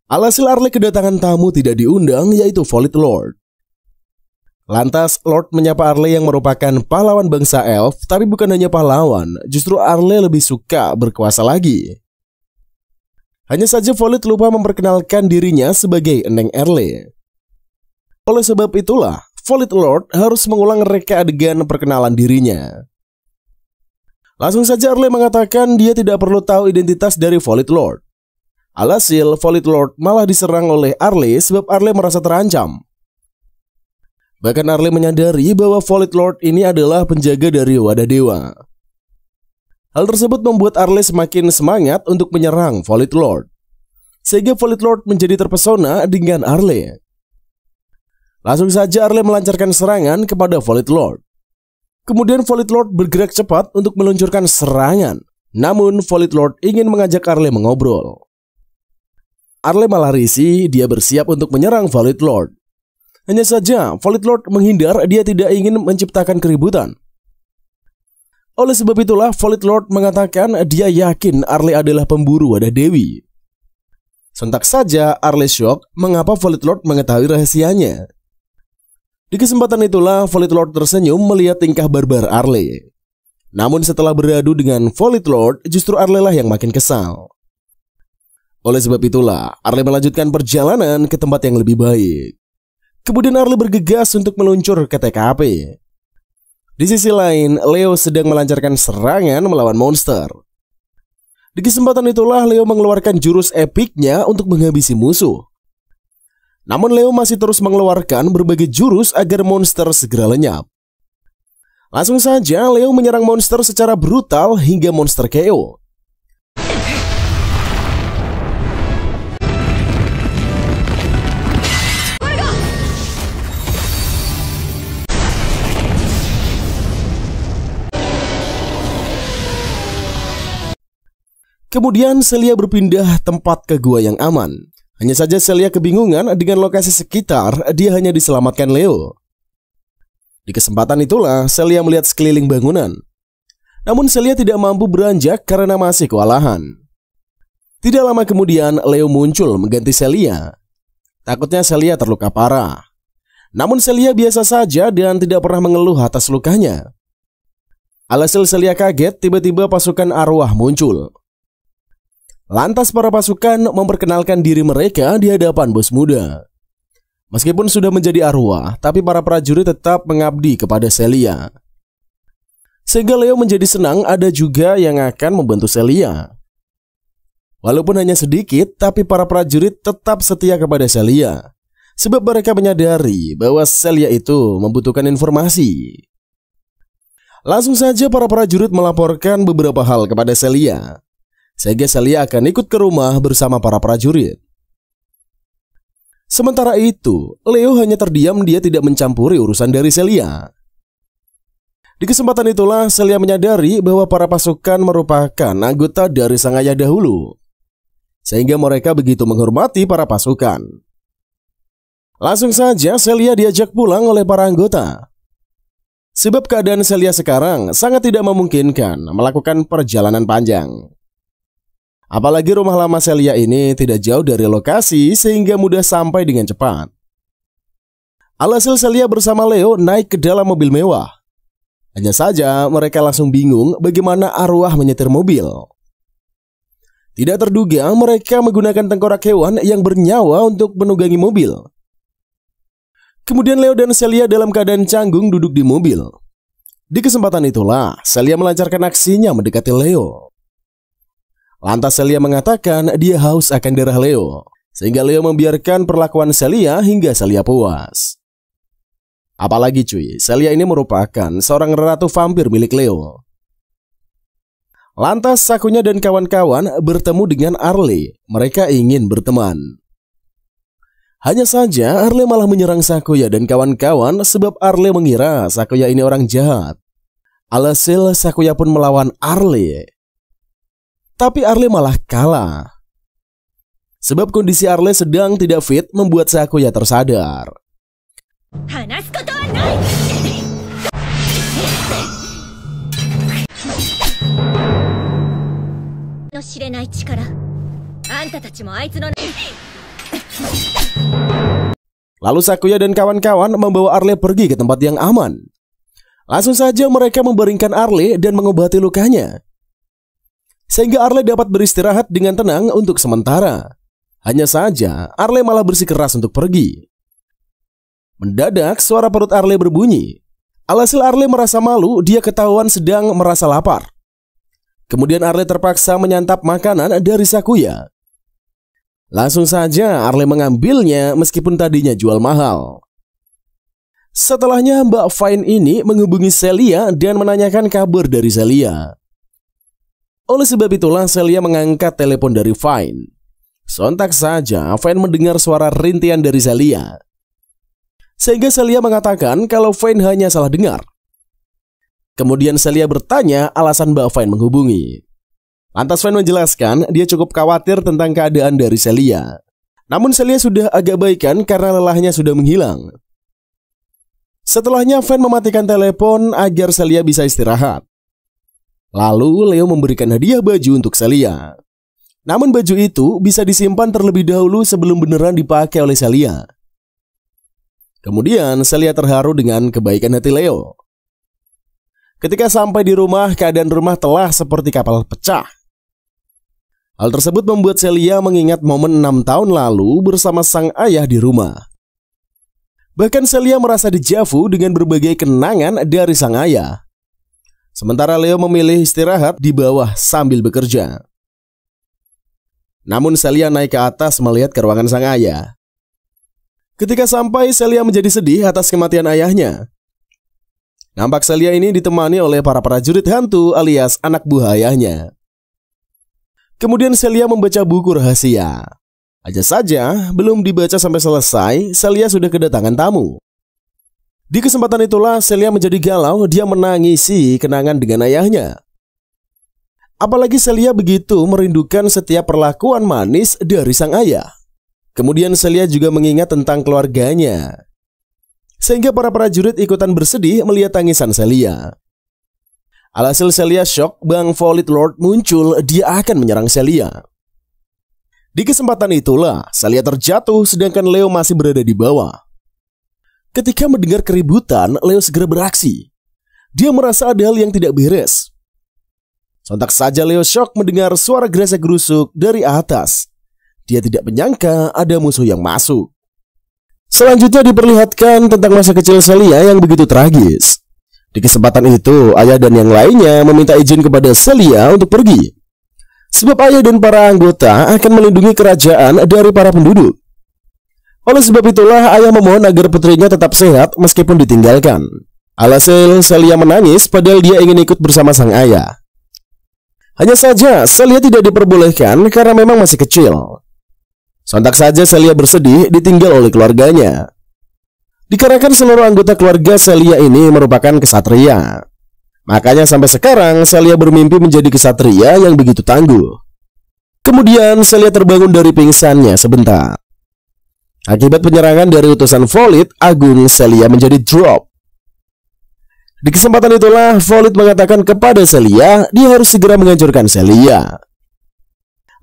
[SPEAKER 1] Alhasil Arle kedatangan tamu tidak diundang, yaitu Void Lord. Lantas Lord menyapa Arle yang merupakan pahlawan bangsa elf. Tapi bukan hanya pahlawan, justru Arle lebih suka berkuasa lagi. Hanya saja Void lupa memperkenalkan dirinya sebagai Eneng Arle. Oleh sebab itulah Void Lord harus mengulang reka adegan perkenalan dirinya. Langsung saja Arle mengatakan dia tidak perlu tahu identitas dari Void Lord. Alhasil Void Lord malah diserang oleh Arle sebab Arle merasa terancam. Bahkan Arle menyadari bahwa Void Lord ini adalah penjaga dari wadah dewa. Hal tersebut membuat Arle semakin semangat untuk menyerang Void Lord. Sehingga Void Lord menjadi terpesona dengan Arle. Langsung saja Arle melancarkan serangan kepada Void Lord. Kemudian Void Lord bergerak cepat untuk meluncurkan serangan. Namun Void Lord ingin mengajak Arle mengobrol. Arle malah risih, dia bersiap untuk menyerang Void Lord. Hanya saja Void Lord menghindar, dia tidak ingin menciptakan keributan. Oleh sebab itulah Void Lord mengatakan dia yakin Arle adalah pemburu wadah dewi. Sontak saja Arle syok mengapa Void Lord mengetahui rahasianya. Di kesempatan itulah Void Lord tersenyum melihat tingkah barbar Arle. Namun setelah beradu dengan Void Lord, justru Arle lah yang makin kesal. Oleh sebab itulah Arle melanjutkan perjalanan ke tempat yang lebih baik. Kemudian Arle bergegas untuk meluncur ke TKP. Di sisi lain, Leo sedang melancarkan serangan melawan monster. Di kesempatan itulah Leo mengeluarkan jurus epiknya untuk menghabisi musuh. Namun Leo masih terus mengeluarkan berbagai jurus agar monster segera lenyap. Langsung saja Leo menyerang monster secara brutal hingga monster KO. Kemudian Celia berpindah tempat ke gua yang aman. Hanya saja Celia kebingungan dengan lokasi sekitar, dia hanya diselamatkan Leo. Di kesempatan itulah Celia melihat sekeliling bangunan. Namun Celia tidak mampu beranjak karena masih kewalahan. Tidak lama kemudian Leo muncul mengganti Celia. Takutnya Celia terluka parah. Namun Celia biasa saja dan tidak pernah mengeluh atas lukanya. Alhasil Celia kaget tiba-tiba pasukan arwah muncul. Lantas para pasukan memperkenalkan diri mereka di hadapan bos muda. Meskipun sudah menjadi arwah, tapi para prajurit tetap mengabdi kepada Celia. Sehingga Leo menjadi senang ada juga yang akan membantu Celia. Walaupun hanya sedikit, tapi para prajurit tetap setia kepada Celia. Sebab mereka menyadari bahwa Celia itu membutuhkan informasi. Langsung saja para prajurit melaporkan beberapa hal kepada Celia. Sehingga Celia akan ikut ke rumah bersama para prajurit. Sementara itu, Leo hanya terdiam, dia tidak mencampuri urusan dari Celia. Di kesempatan itulah Celia menyadari bahwa para pasukan merupakan anggota dari sang ayah dahulu, sehingga mereka begitu menghormati para pasukan. Langsung saja Celia diajak pulang oleh para anggota. Sebab keadaan Celia sekarang sangat tidak memungkinkan melakukan perjalanan panjang. Apalagi rumah lama Celia ini tidak jauh dari lokasi sehingga mudah sampai dengan cepat. Alhasil Celia bersama Leo naik ke dalam mobil mewah. Hanya saja mereka langsung bingung bagaimana arwah menyetir mobil. Tidak terduga mereka menggunakan tengkorak hewan yang bernyawa untuk menunggangi mobil. Kemudian Leo dan Celia dalam keadaan canggung duduk di mobil. Di kesempatan itulah Celia melancarkan aksinya mendekati Leo. Lantas Celia mengatakan dia haus akan darah Leo, sehingga Leo membiarkan perlakuan Celia hingga Celia puas. Apalagi cuy, Celia ini merupakan seorang ratu vampir milik Leo. Lantas Sakunya dan kawan-kawan bertemu dengan Arle. Mereka ingin berteman. Hanya saja Arle malah menyerang Sakuya dan kawan-kawan sebab Arle mengira Sakuya ini orang jahat. Alhasil Sakuya pun melawan Arle. Tapi Arle malah kalah. Sebab kondisi Arle sedang tidak fit membuat Sakuya tersadar. Lalu Sakuya dan kawan-kawan membawa Arle pergi ke tempat yang aman. Langsung saja mereka membaringkan Arle dan mengobati lukanya, sehingga Arle dapat beristirahat dengan tenang untuk sementara. Hanya saja Arle malah bersikeras untuk pergi. Mendadak suara perut Arle berbunyi. Alhasil Arle merasa malu, dia ketahuan sedang merasa lapar. Kemudian Arle terpaksa menyantap makanan dari Sakuya. Langsung saja Arle mengambilnya meskipun tadinya jual mahal. Setelahnya Mbak Fine ini menghubungi Celia dan menanyakan kabar dari Celia. Oleh sebab itulah Celia mengangkat telepon dari Fine. Sontak saja Fine mendengar suara rintian dari Celia, sehingga Celia mengatakan kalau Fine hanya salah dengar. Kemudian Celia bertanya alasan Mbak Fine menghubungi. Lantas Fine menjelaskan dia cukup khawatir tentang keadaan dari Celia. Namun Celia sudah agak baikan karena lelahnya sudah menghilang. Setelahnya Fine mematikan telepon agar Celia bisa istirahat. Lalu Leo memberikan hadiah baju untuk Celia. Namun baju itu bisa disimpan terlebih dahulu sebelum beneran dipakai oleh Celia. Kemudian Celia terharu dengan kebaikan hati Leo. Ketika sampai di rumah, keadaan rumah telah seperti kapal pecah. Hal tersebut membuat Celia mengingat momen 6 tahun lalu bersama sang ayah di rumah. Bahkan Celia merasa dejavu dengan berbagai kenangan dari sang ayah. Sementara Leo memilih istirahat di bawah sambil bekerja. Namun Celia naik ke atas melihat ke ruangan sang ayah. Ketika sampai, Celia menjadi sedih atas kematian ayahnya. Nampak Celia ini ditemani oleh para prajurit hantu alias anak buah ayahnya. Kemudian Celia membaca buku rahasia. Aja saja, belum dibaca sampai selesai, Celia sudah kedatangan tamu. Di kesempatan itulah Celia menjadi galau, dia menangisi kenangan dengan ayahnya. Apalagi Celia begitu merindukan setiap perlakuan manis dari sang ayah. Kemudian Celia juga mengingat tentang keluarganya, sehingga para prajurit ikutan bersedih melihat tangisan Celia. Alhasil Celia shock, Bang Volley Lord muncul, dia akan menyerang Celia. Di kesempatan itulah Celia terjatuh sedangkan Leo masih berada di bawah. Ketika mendengar keributan, Leo segera beraksi. Dia merasa ada hal yang tidak beres. Sontak saja Leo shock mendengar suara gresek-gerusuk dari atas. Dia tidak menyangka ada musuh yang masuk. Selanjutnya diperlihatkan tentang masa kecil Celia yang begitu tragis. Di kesempatan itu, ayah dan yang lainnya meminta izin kepada Celia untuk pergi. Sebab ayah dan para anggota akan melindungi kerajaan dari para penduduk. Oleh sebab itulah ayah memohon agar putrinya tetap sehat meskipun ditinggalkan. Alhasil Celia menangis padahal dia ingin ikut bersama sang ayah. Hanya saja Celia tidak diperbolehkan karena memang masih kecil. Sontak saja Celia bersedih ditinggal oleh keluarganya. Dikarenakan seluruh anggota keluarga Celia ini merupakan kesatria. Makanya sampai sekarang Celia bermimpi menjadi kesatria yang begitu tangguh. Kemudian Celia terbangun dari pingsannya sebentar. Akibat penyerangan dari utusan Volid, Agung Celia menjadi drop. Di kesempatan itulah Volid mengatakan kepada Celia dia harus segera menghancurkan Celia.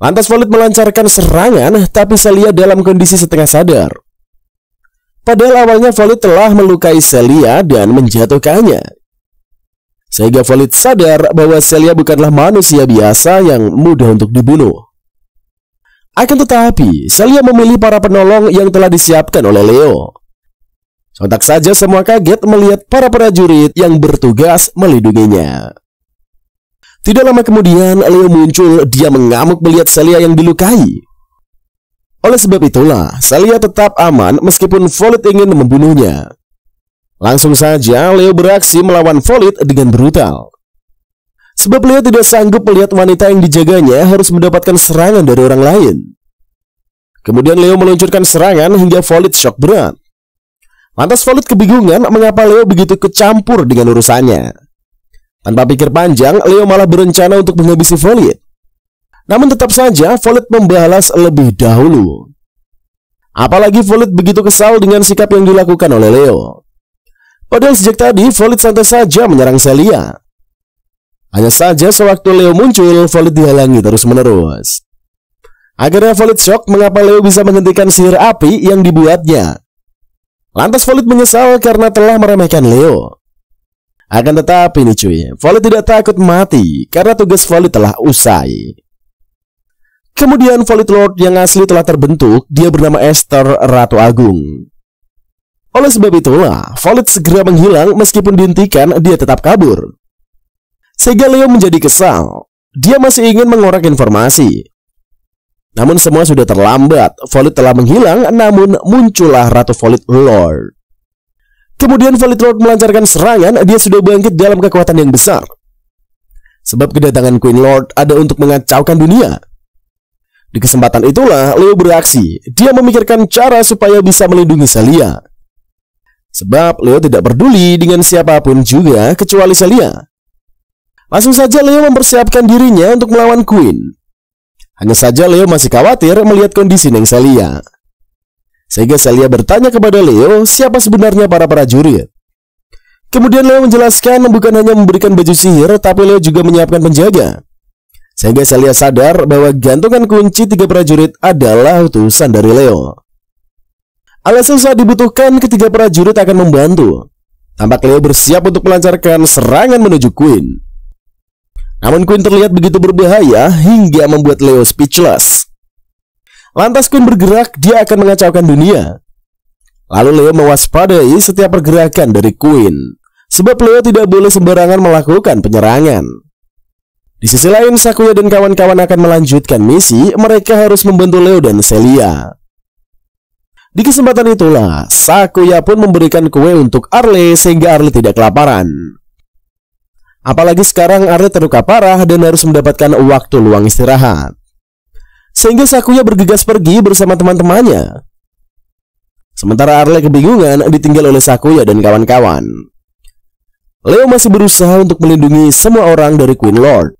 [SPEAKER 1] Lantas Volid melancarkan serangan, tapi Celia dalam kondisi setengah sadar. Padahal awalnya Volid telah melukai Celia dan menjatuhkannya. Sehingga Volid sadar bahwa Celia bukanlah manusia biasa yang mudah untuk dibunuh. Akan tetapi, Celia memilih para penolong yang telah disiapkan oleh Leo. Sontak saja semua kaget melihat para prajurit yang bertugas melindunginya. Tidak lama kemudian, Leo muncul. Dia mengamuk melihat Celia yang dilukai. Oleh sebab itulah, Celia tetap aman meskipun Volid ingin membunuhnya. Langsung saja, Leo beraksi melawan Volid dengan brutal. Sebab Leo tidak sanggup melihat wanita yang dijaganya harus mendapatkan serangan dari orang lain. Kemudian Leo meluncurkan serangan hingga Volid shock berat. Lantas Volid kebingungan mengapa Leo begitu kecampur dengan urusannya. Tanpa pikir panjang, Leo malah berencana untuk menghabisi Volid. Namun tetap saja Volid membalas lebih dahulu. Apalagi Volid begitu kesal dengan sikap yang dilakukan oleh Leo. Padahal sejak tadi Volid santai saja menyerang Celia. Hanya saja sewaktu Leo muncul, Volid dihalangi terus-menerus. Akhirnya Volid shock mengapa Leo bisa menghentikan sihir api yang dibuatnya. Lantas Volid menyesal karena telah meremehkan Leo. Akan tetapi nih cuy, Volid tidak takut mati karena tugas Volid telah usai. Kemudian Volid Lord yang asli telah terbentuk. Dia bernama Esther Ratu Agung. Oleh sebab itulah, Volid segera menghilang meskipun dihentikan dia tetap kabur. Sehingga Leo menjadi kesal. Dia masih ingin mengorek informasi. Namun semua sudah terlambat. Volid telah menghilang, namun muncullah Ratu Volid Lord. Kemudian Volid Lord melancarkan serangan. Dia sudah bangkit dalam kekuatan yang besar. Sebab kedatangan Queen Lord ada untuk mengacaukan dunia. Di kesempatan itulah Leo beraksi. Dia memikirkan cara supaya bisa melindungi Celia. Sebab Leo tidak peduli dengan siapapun juga kecuali Celia. Langsung saja Leo mempersiapkan dirinya untuk melawan Queen. Hanya saja Leo masih khawatir melihat kondisi Neng Celia. Sehingga Celia bertanya kepada Leo siapa sebenarnya para prajurit. Kemudian Leo menjelaskan bukan hanya memberikan baju sihir, tapi Leo juga menyiapkan penjaga. Sehingga Celia sadar bahwa gantungan kunci 3 prajurit adalah utusan dari Leo. Alasan saat dibutuhkan ketiga prajurit akan membantu. Tampak Leo bersiap untuk melancarkan serangan menuju Queen. Namun Queen terlihat begitu berbahaya hingga membuat Leo speechless. Lantas Queen bergerak, dia akan mengacaukan dunia. Lalu Leo mewaspadai setiap pergerakan dari Queen. Sebab Leo tidak boleh sembarangan melakukan penyerangan. Di sisi lain, Sakuya dan kawan-kawan akan melanjutkan misi. Mereka harus membantu Leo dan Celia. Di kesempatan itulah, Sakuya pun memberikan kue untuk Arle sehingga Arle tidak kelaparan. Apalagi sekarang Arle terluka parah dan harus mendapatkan waktu luang istirahat. Sehingga Sakuya bergegas pergi bersama teman-temannya. Sementara Arle kebingungan ditinggal oleh Sakuya dan kawan-kawan. Leo masih berusaha untuk melindungi semua orang dari Queen Lord.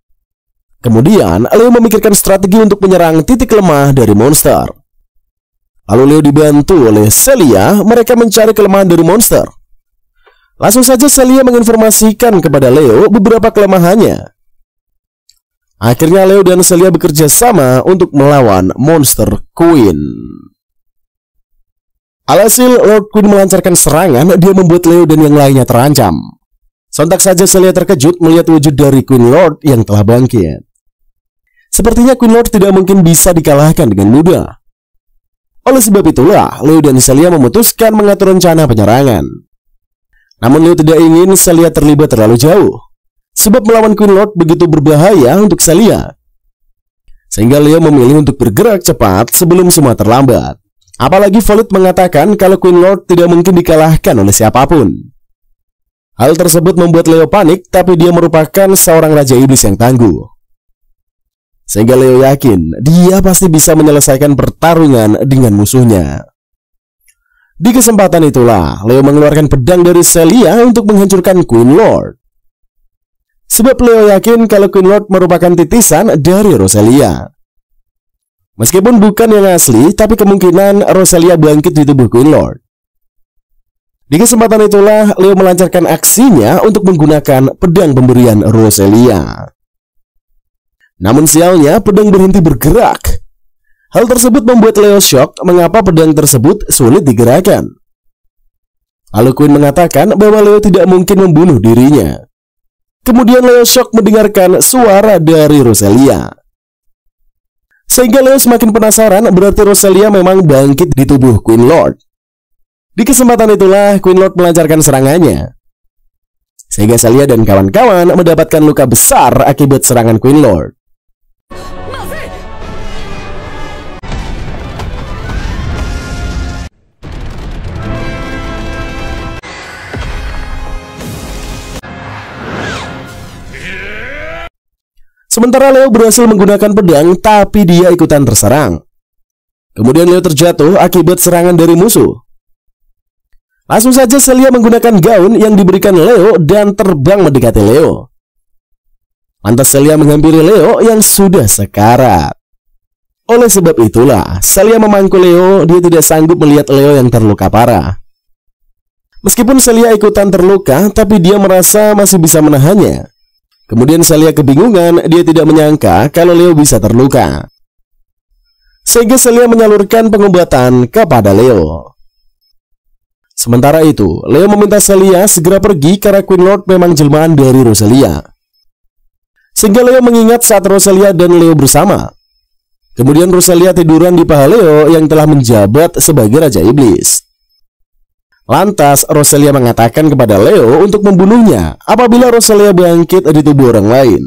[SPEAKER 1] Kemudian Leo memikirkan strategi untuk menyerang titik lemah dari monster. Lalu Leo dibantu oleh Celia. Mereka mencari kelemahan dari monster. Langsung saja Celia menginformasikan kepada Leo beberapa kelemahannya. Akhirnya Leo dan Celia bekerja sama untuk melawan monster Queen. Alhasil Lord Queen melancarkan serangan. Dia membuat Leo dan yang lainnya terancam. Sontak saja Celia terkejut melihat wujud dari Queen Lord yang telah bangkit. Sepertinya Queen Lord tidak mungkin bisa dikalahkan dengan mudah. Oleh sebab itulah Leo dan Celia memutuskan mengatur rencana penyerangan. Namun Leo tidak ingin Celia terlibat terlalu jauh. Sebab melawan Queen Lord begitu berbahaya untuk Celia. Sehingga Leo memilih untuk bergerak cepat sebelum semua terlambat. Apalagi Volid mengatakan kalau Queen Lord tidak mungkin dikalahkan oleh siapapun. Hal tersebut membuat Leo panik, tapi dia merupakan seorang Raja Iblis yang tangguh. Sehingga Leo yakin dia pasti bisa menyelesaikan pertarungan dengan musuhnya. Di kesempatan itulah Leo mengeluarkan pedang dari Celia untuk menghancurkan Queen Lord. Sebab Leo yakin kalau Queen Lord merupakan titisan dari Roselia. Meskipun bukan yang asli, tapi kemungkinan Roselia bangkit di tubuh Queen Lord. Di kesempatan itulah Leo melancarkan aksinya untuk menggunakan pedang pemberian Roselia. Namun sialnya pedang berhenti bergerak. Hal tersebut membuat Leo shock mengapa pedang tersebut sulit digerakkan. Lalu Queen mengatakan bahwa Leo tidak mungkin membunuh dirinya. Kemudian Leo shock mendengarkan suara dari Roselia. Sehingga Leo semakin penasaran, berarti Roselia memang bangkit di tubuh Queen Lord. Di kesempatan itulah Queen Lord melancarkan serangannya. Sehingga Celia dan kawan-kawan mendapatkan luka besar akibat serangan Queen Lord. Sementara Leo berhasil menggunakan pedang, tapi dia ikutan terserang. Kemudian Leo terjatuh akibat serangan dari musuh. Langsung saja Celia menggunakan gaun yang diberikan Leo dan terbang mendekati Leo. Lantas Celia menghampiri Leo yang sudah sekarat. Oleh sebab itulah Celia memangku Leo. Dia tidak sanggup melihat Leo yang terluka parah. Meskipun Celia ikutan terluka, tapi dia merasa masih bisa menahannya. Kemudian Celia kebingungan, dia tidak menyangka kalau Leo bisa terluka. Sehingga Celia menyalurkan pengobatan kepada Leo. Sementara itu, Leo meminta Celia segera pergi karena Queen Lord memang jelmaan dari Roselia. Sehingga Leo mengingat saat Roselia dan Leo bersama. Kemudian Roselia tiduran di paha Leo yang telah menjabat sebagai Raja Iblis. Lantas Roselia mengatakan kepada Leo untuk membunuhnya apabila Roselia bangkit di tubuh orang lain.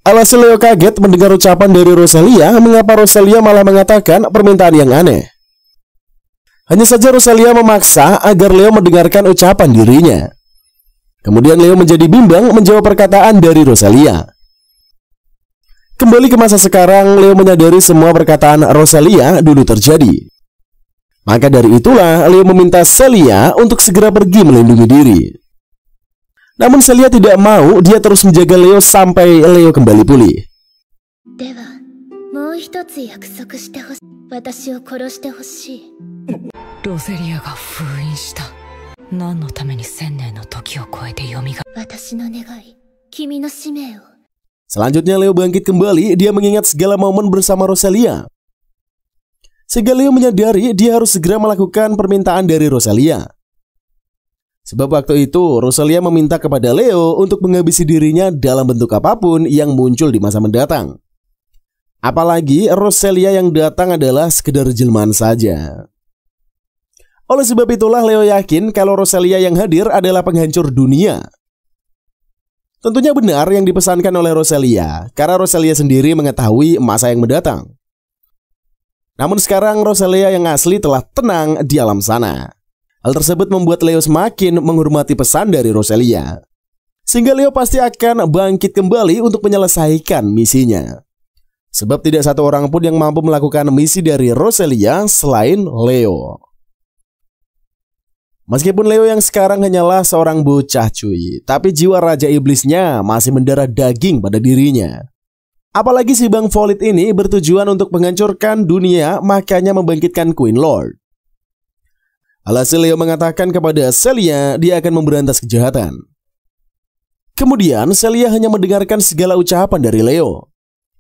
[SPEAKER 1] Alhasil Leo kaget mendengar ucapan dari Roselia, mengapa Roselia malah mengatakan permintaan yang aneh. Hanya saja Roselia memaksa agar Leo mendengarkan ucapan dirinya. Kemudian Leo menjadi bimbang menjawab perkataan dari Roselia. Kembali ke masa sekarang, Leo menyadari semua perkataan Roselia dulu terjadi. Maka dari itulah Leo meminta Celia untuk segera pergi melindungi diri. Namun Celia tidak mau, dia terus menjaga Leo sampai Leo kembali pulih. Selanjutnya Leo bangkit kembali. Dia mengingat segala momen bersama Roselia. Sehingga Leo menyadari dia harus segera melakukan permintaan dari Roselia. Sebab waktu itu Roselia meminta kepada Leo untuk menghabisi dirinya dalam bentuk apapun yang muncul di masa mendatang. Apalagi Roselia yang datang adalah sekedar jelmaan saja. Oleh sebab itulah Leo yakin kalau Roselia yang hadir adalah penghancur dunia. Tentunya benar yang dipesankan oleh Roselia, karena Roselia sendiri mengetahui masa yang mendatang. Namun sekarang Roselia yang asli telah tenang di alam sana. Hal tersebut membuat Leo semakin menghormati pesan dari Roselia. Sehingga Leo pasti akan bangkit kembali untuk menyelesaikan misinya. Sebab tidak satu orang pun yang mampu melakukan misi dari Roselia selain Leo. Meskipun Leo yang sekarang hanyalah seorang bocah cuy, tapi jiwa Raja Iblisnya masih mendarah daging pada dirinya. Apalagi si Bang Volley ini bertujuan untuk menghancurkan dunia, makanya membangkitkan Queen Lord. Alhasil Leo mengatakan kepada Celia dia akan memberantas kejahatan. Kemudian Celia hanya mendengarkan segala ucapan dari Leo.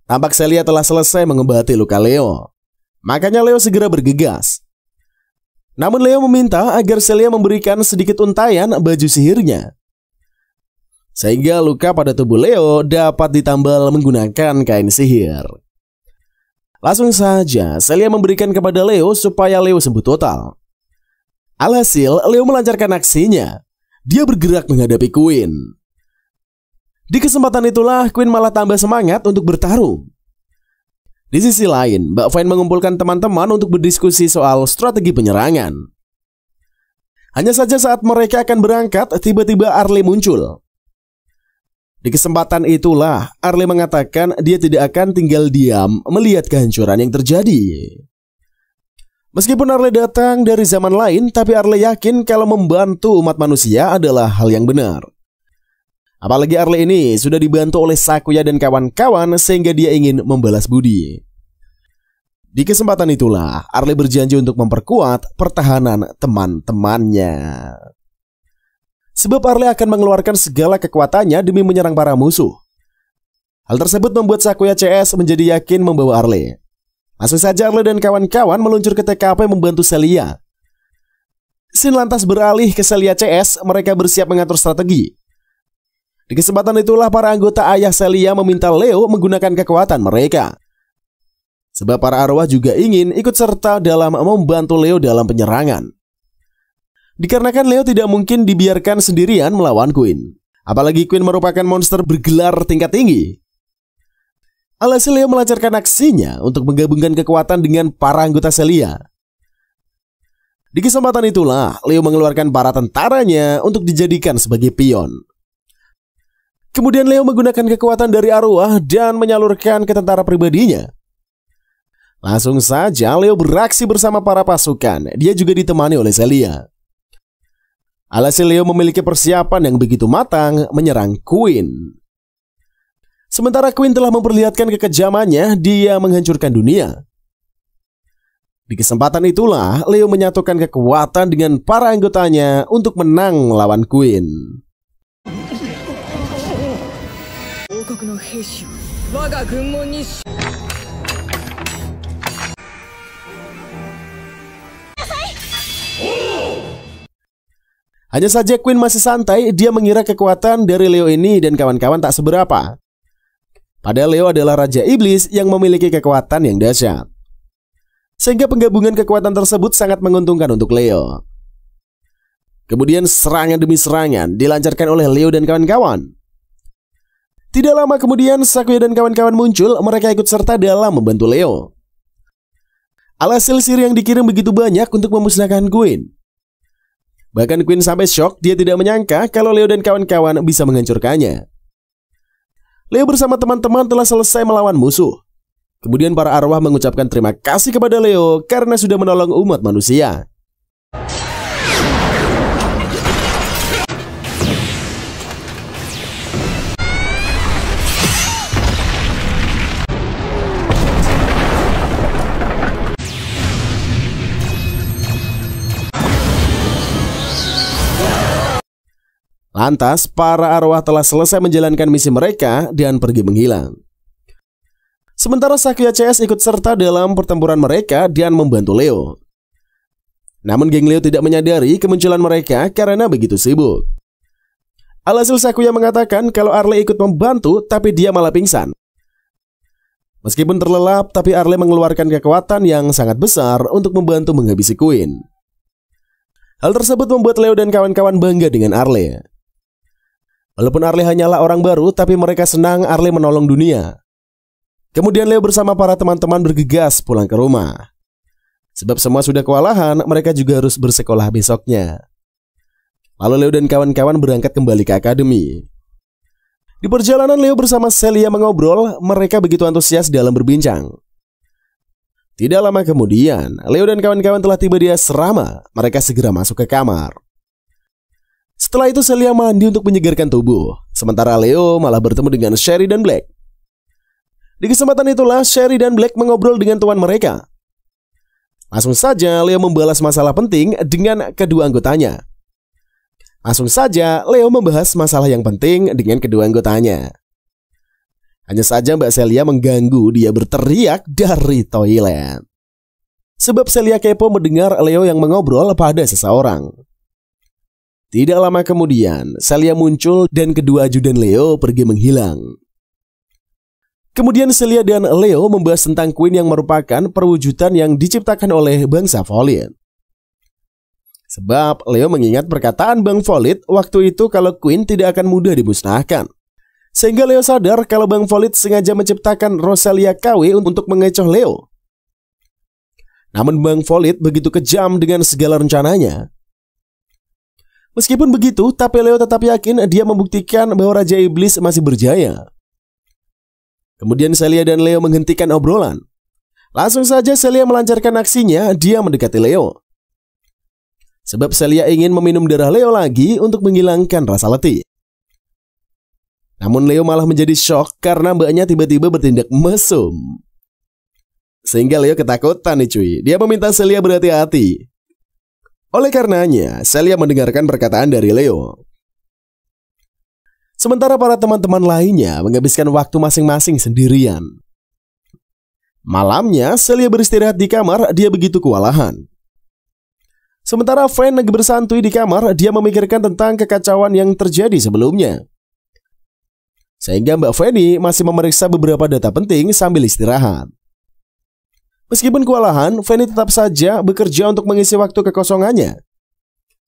[SPEAKER 1] Tampak Celia telah selesai mengobati luka Leo. Makanya Leo segera bergegas. Namun Leo meminta agar Celia memberikan sedikit untayan baju sihirnya. Sehingga luka pada tubuh Leo dapat ditambal menggunakan kain sihir. Langsung saja Celia memberikan kepada Leo supaya Leo sembuh total. Alhasil Leo melancarkan aksinya. Dia bergerak menghadapi Queen. Di kesempatan itulah Queen malah tambah semangat untuk bertarung. Di sisi lain, Mbak Vine mengumpulkan teman-teman untuk berdiskusi soal strategi penyerangan. Hanya saja saat mereka akan berangkat, tiba-tiba Arlie muncul. Di kesempatan itulah Arlie mengatakan dia tidak akan tinggal diam melihat kehancuran yang terjadi. Meskipun Arlie datang dari zaman lain, tapi Arlie yakin kalau membantu umat manusia adalah hal yang benar. Apalagi Arle ini sudah dibantu oleh Sakuya dan kawan-kawan sehingga dia ingin membalas budi. Di kesempatan itulah Arle berjanji untuk memperkuat pertahanan teman-temannya. Sebab Arle akan mengeluarkan segala kekuatannya demi menyerang para musuh. Hal tersebut membuat Sakuya CS menjadi yakin membawa Arle. Langsung saja Arle dan kawan-kawan meluncur ke TKP membantu Celia. Scene lantas beralih ke Celia CS, mereka bersiap mengatur strategi. Di kesempatan itulah para anggota ayah Celia meminta Leo menggunakan kekuatan mereka. Sebab para arwah juga ingin ikut serta dalam membantu Leo dalam penyerangan. Dikarenakan Leo tidak mungkin dibiarkan sendirian melawan Queen. Apalagi Queen merupakan monster bergelar tingkat tinggi. Alhasil Leo melancarkan aksinya untuk menggabungkan kekuatan dengan para anggota Celia. Di kesempatan itulah Leo mengeluarkan para tentaranya untuk dijadikan sebagai pion. Kemudian Leo menggunakan kekuatan dari arwah dan menyalurkan ke tentara pribadinya. Langsung saja Leo beraksi bersama para pasukan. Dia juga ditemani oleh Celia. Alhasil Leo memiliki persiapan yang begitu matang menyerang Queen. Sementara Queen telah memperlihatkan kekejamannya, dia menghancurkan dunia. Di kesempatan itulah Leo menyatukan kekuatan dengan para anggotanya untuk menang melawan Queen. Hanya saja Queen masih santai, dia mengira kekuatan dari Leo ini dan kawan-kawan tak seberapa. Padahal Leo adalah Raja Iblis yang memiliki kekuatan yang dahsyat. Sehingga penggabungan kekuatan tersebut sangat menguntungkan untuk Leo. Kemudian serangan demi serangan dilancarkan oleh Leo dan kawan-kawan. Tidak lama kemudian Sakuya dan kawan-kawan muncul, mereka ikut serta dalam membantu Leo. Alhasil sihir yang dikirim begitu banyak untuk memusnahkan Queen. Bahkan Queen sampai shock, dia tidak menyangka kalau Leo dan kawan-kawan bisa menghancurkannya. Leo bersama teman-teman telah selesai melawan musuh. Kemudian para arwah mengucapkan terima kasih kepada Leo karena sudah menolong umat manusia. Lantas, para arwah telah selesai menjalankan misi mereka dan pergi menghilang. Sementara Sakuya CS ikut serta dalam pertempuran mereka dan membantu Leo. Namun geng Leo tidak menyadari kemunculan mereka karena begitu sibuk. Alhasil Sakuya mengatakan kalau Arle ikut membantu tapi dia malah pingsan. Meskipun terlelap, tapi Arle mengeluarkan kekuatan yang sangat besar untuk membantu menghabisi Queen. Hal tersebut membuat Leo dan kawan-kawan bangga dengan Arle. Walaupun Arle hanyalah orang baru, tapi mereka senang Arle menolong dunia. Kemudian Leo bersama para teman-teman bergegas pulang ke rumah. Sebab semua sudah kewalahan, mereka juga harus bersekolah besoknya. Lalu Leo dan kawan-kawan berangkat kembali ke akademi. Di perjalanan Leo bersama Celia mengobrol, mereka begitu antusias dalam berbincang. Tidak lama kemudian, Leo dan kawan-kawan telah tiba di asrama. Mereka segera masuk ke kamar. Setelah itu Celia mandi untuk menyegarkan tubuh. Sementara Leo malah bertemu dengan Sherry dan Black. Di kesempatan itulah Sherry dan Black mengobrol dengan tuan mereka. Langsung saja Leo membalas masalah penting dengan kedua anggotanya. Langsung saja Leo membahas masalah yang penting dengan kedua anggotanya. Hanya saja Mbak Celia mengganggu, dia berteriak dari toilet. Sebab Celia kepo mendengar Leo yang mengobrol pada seseorang. Tidak lama kemudian, Celia muncul dan kedua ajudan Leo pergi menghilang. Kemudian Celia dan Leo membahas tentang Queen yang merupakan perwujudan yang diciptakan oleh bangsa Volid. Sebab Leo mengingat perkataan Bang Volid waktu itu kalau Queen tidak akan mudah dimusnahkan. Sehingga Leo sadar kalau Bang Volid sengaja menciptakan Rosalia KW untuk mengecoh Leo. Namun Bang Volid begitu kejam dengan segala rencananya. Meskipun begitu, tapi Leo tetap yakin dia membuktikan bahwa Raja Iblis masih berjaya. Kemudian Celia dan Leo menghentikan obrolan. Langsung saja Celia melancarkan aksinya, dia mendekati Leo. Sebab Celia ingin meminum darah Leo lagi untuk menghilangkan rasa letih. Namun Leo malah menjadi shock karena mbaknya tiba-tiba bertindak mesum. Sehingga Leo ketakutan nih cuy. Dia meminta Celia berhati-hati. Oleh karenanya, Celia mendengarkan perkataan dari Leo. Sementara para teman-teman lainnya menghabiskan waktu masing-masing sendirian. Malamnya, Celia beristirahat di kamar, dia begitu kewalahan. Sementara Van lagi bersantui di kamar, dia memikirkan tentang kekacauan yang terjadi sebelumnya. Sehingga Mbak Fanny masih memeriksa beberapa data penting sambil istirahat. Meskipun kewalahan, Fanny tetap saja bekerja untuk mengisi waktu kekosongannya.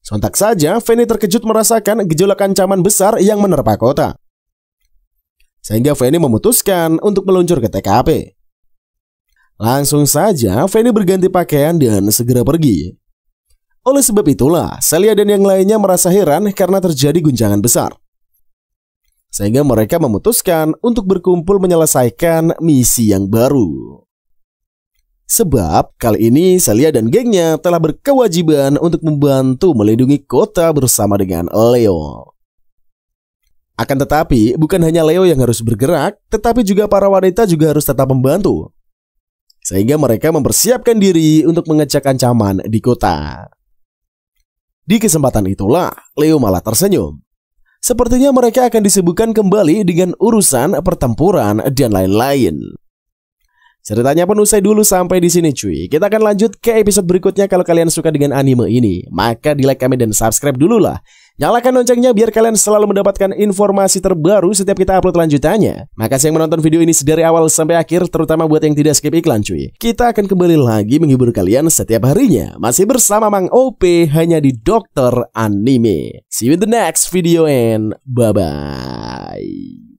[SPEAKER 1] Sontak saja, Fanny terkejut merasakan gejolak ancaman besar yang menerpa kota. Sehingga Fanny memutuskan untuk meluncur ke TKP. Langsung saja, Fanny berganti pakaian dan segera pergi. Oleh sebab itulah, Celia dan yang lainnya merasa heran karena terjadi guncangan besar. Sehingga mereka memutuskan untuk berkumpul menyelesaikan misi yang baru. Sebab kali ini Celia dan gengnya telah berkewajiban untuk membantu melindungi kota bersama dengan Leo. Akan tetapi, bukan hanya Leo yang harus bergerak, tetapi juga para wanita juga harus tetap membantu. Sehingga mereka mempersiapkan diri untuk mengecek ancaman di kota. Di kesempatan itulah, Leo malah tersenyum. Sepertinya mereka akan disibukkan kembali dengan urusan pertempuran dan lain-lain. Ceritanya pun usai dulu sampai di sini cuy. Kita akan lanjut ke episode berikutnya. Kalau kalian suka dengan anime ini, maka di like, comment, dan subscribe dulu lah. Nyalakan loncengnya biar kalian selalu mendapatkan informasi terbaru setiap kita upload lanjutannya. Makasih yang menonton video ini dari awal sampai akhir, terutama buat yang tidak skip iklan cuy. Kita akan kembali lagi menghibur kalian setiap harinya. Masih bersama Mang OP hanya di Dokter Anime. See you in the next video and bye-bye.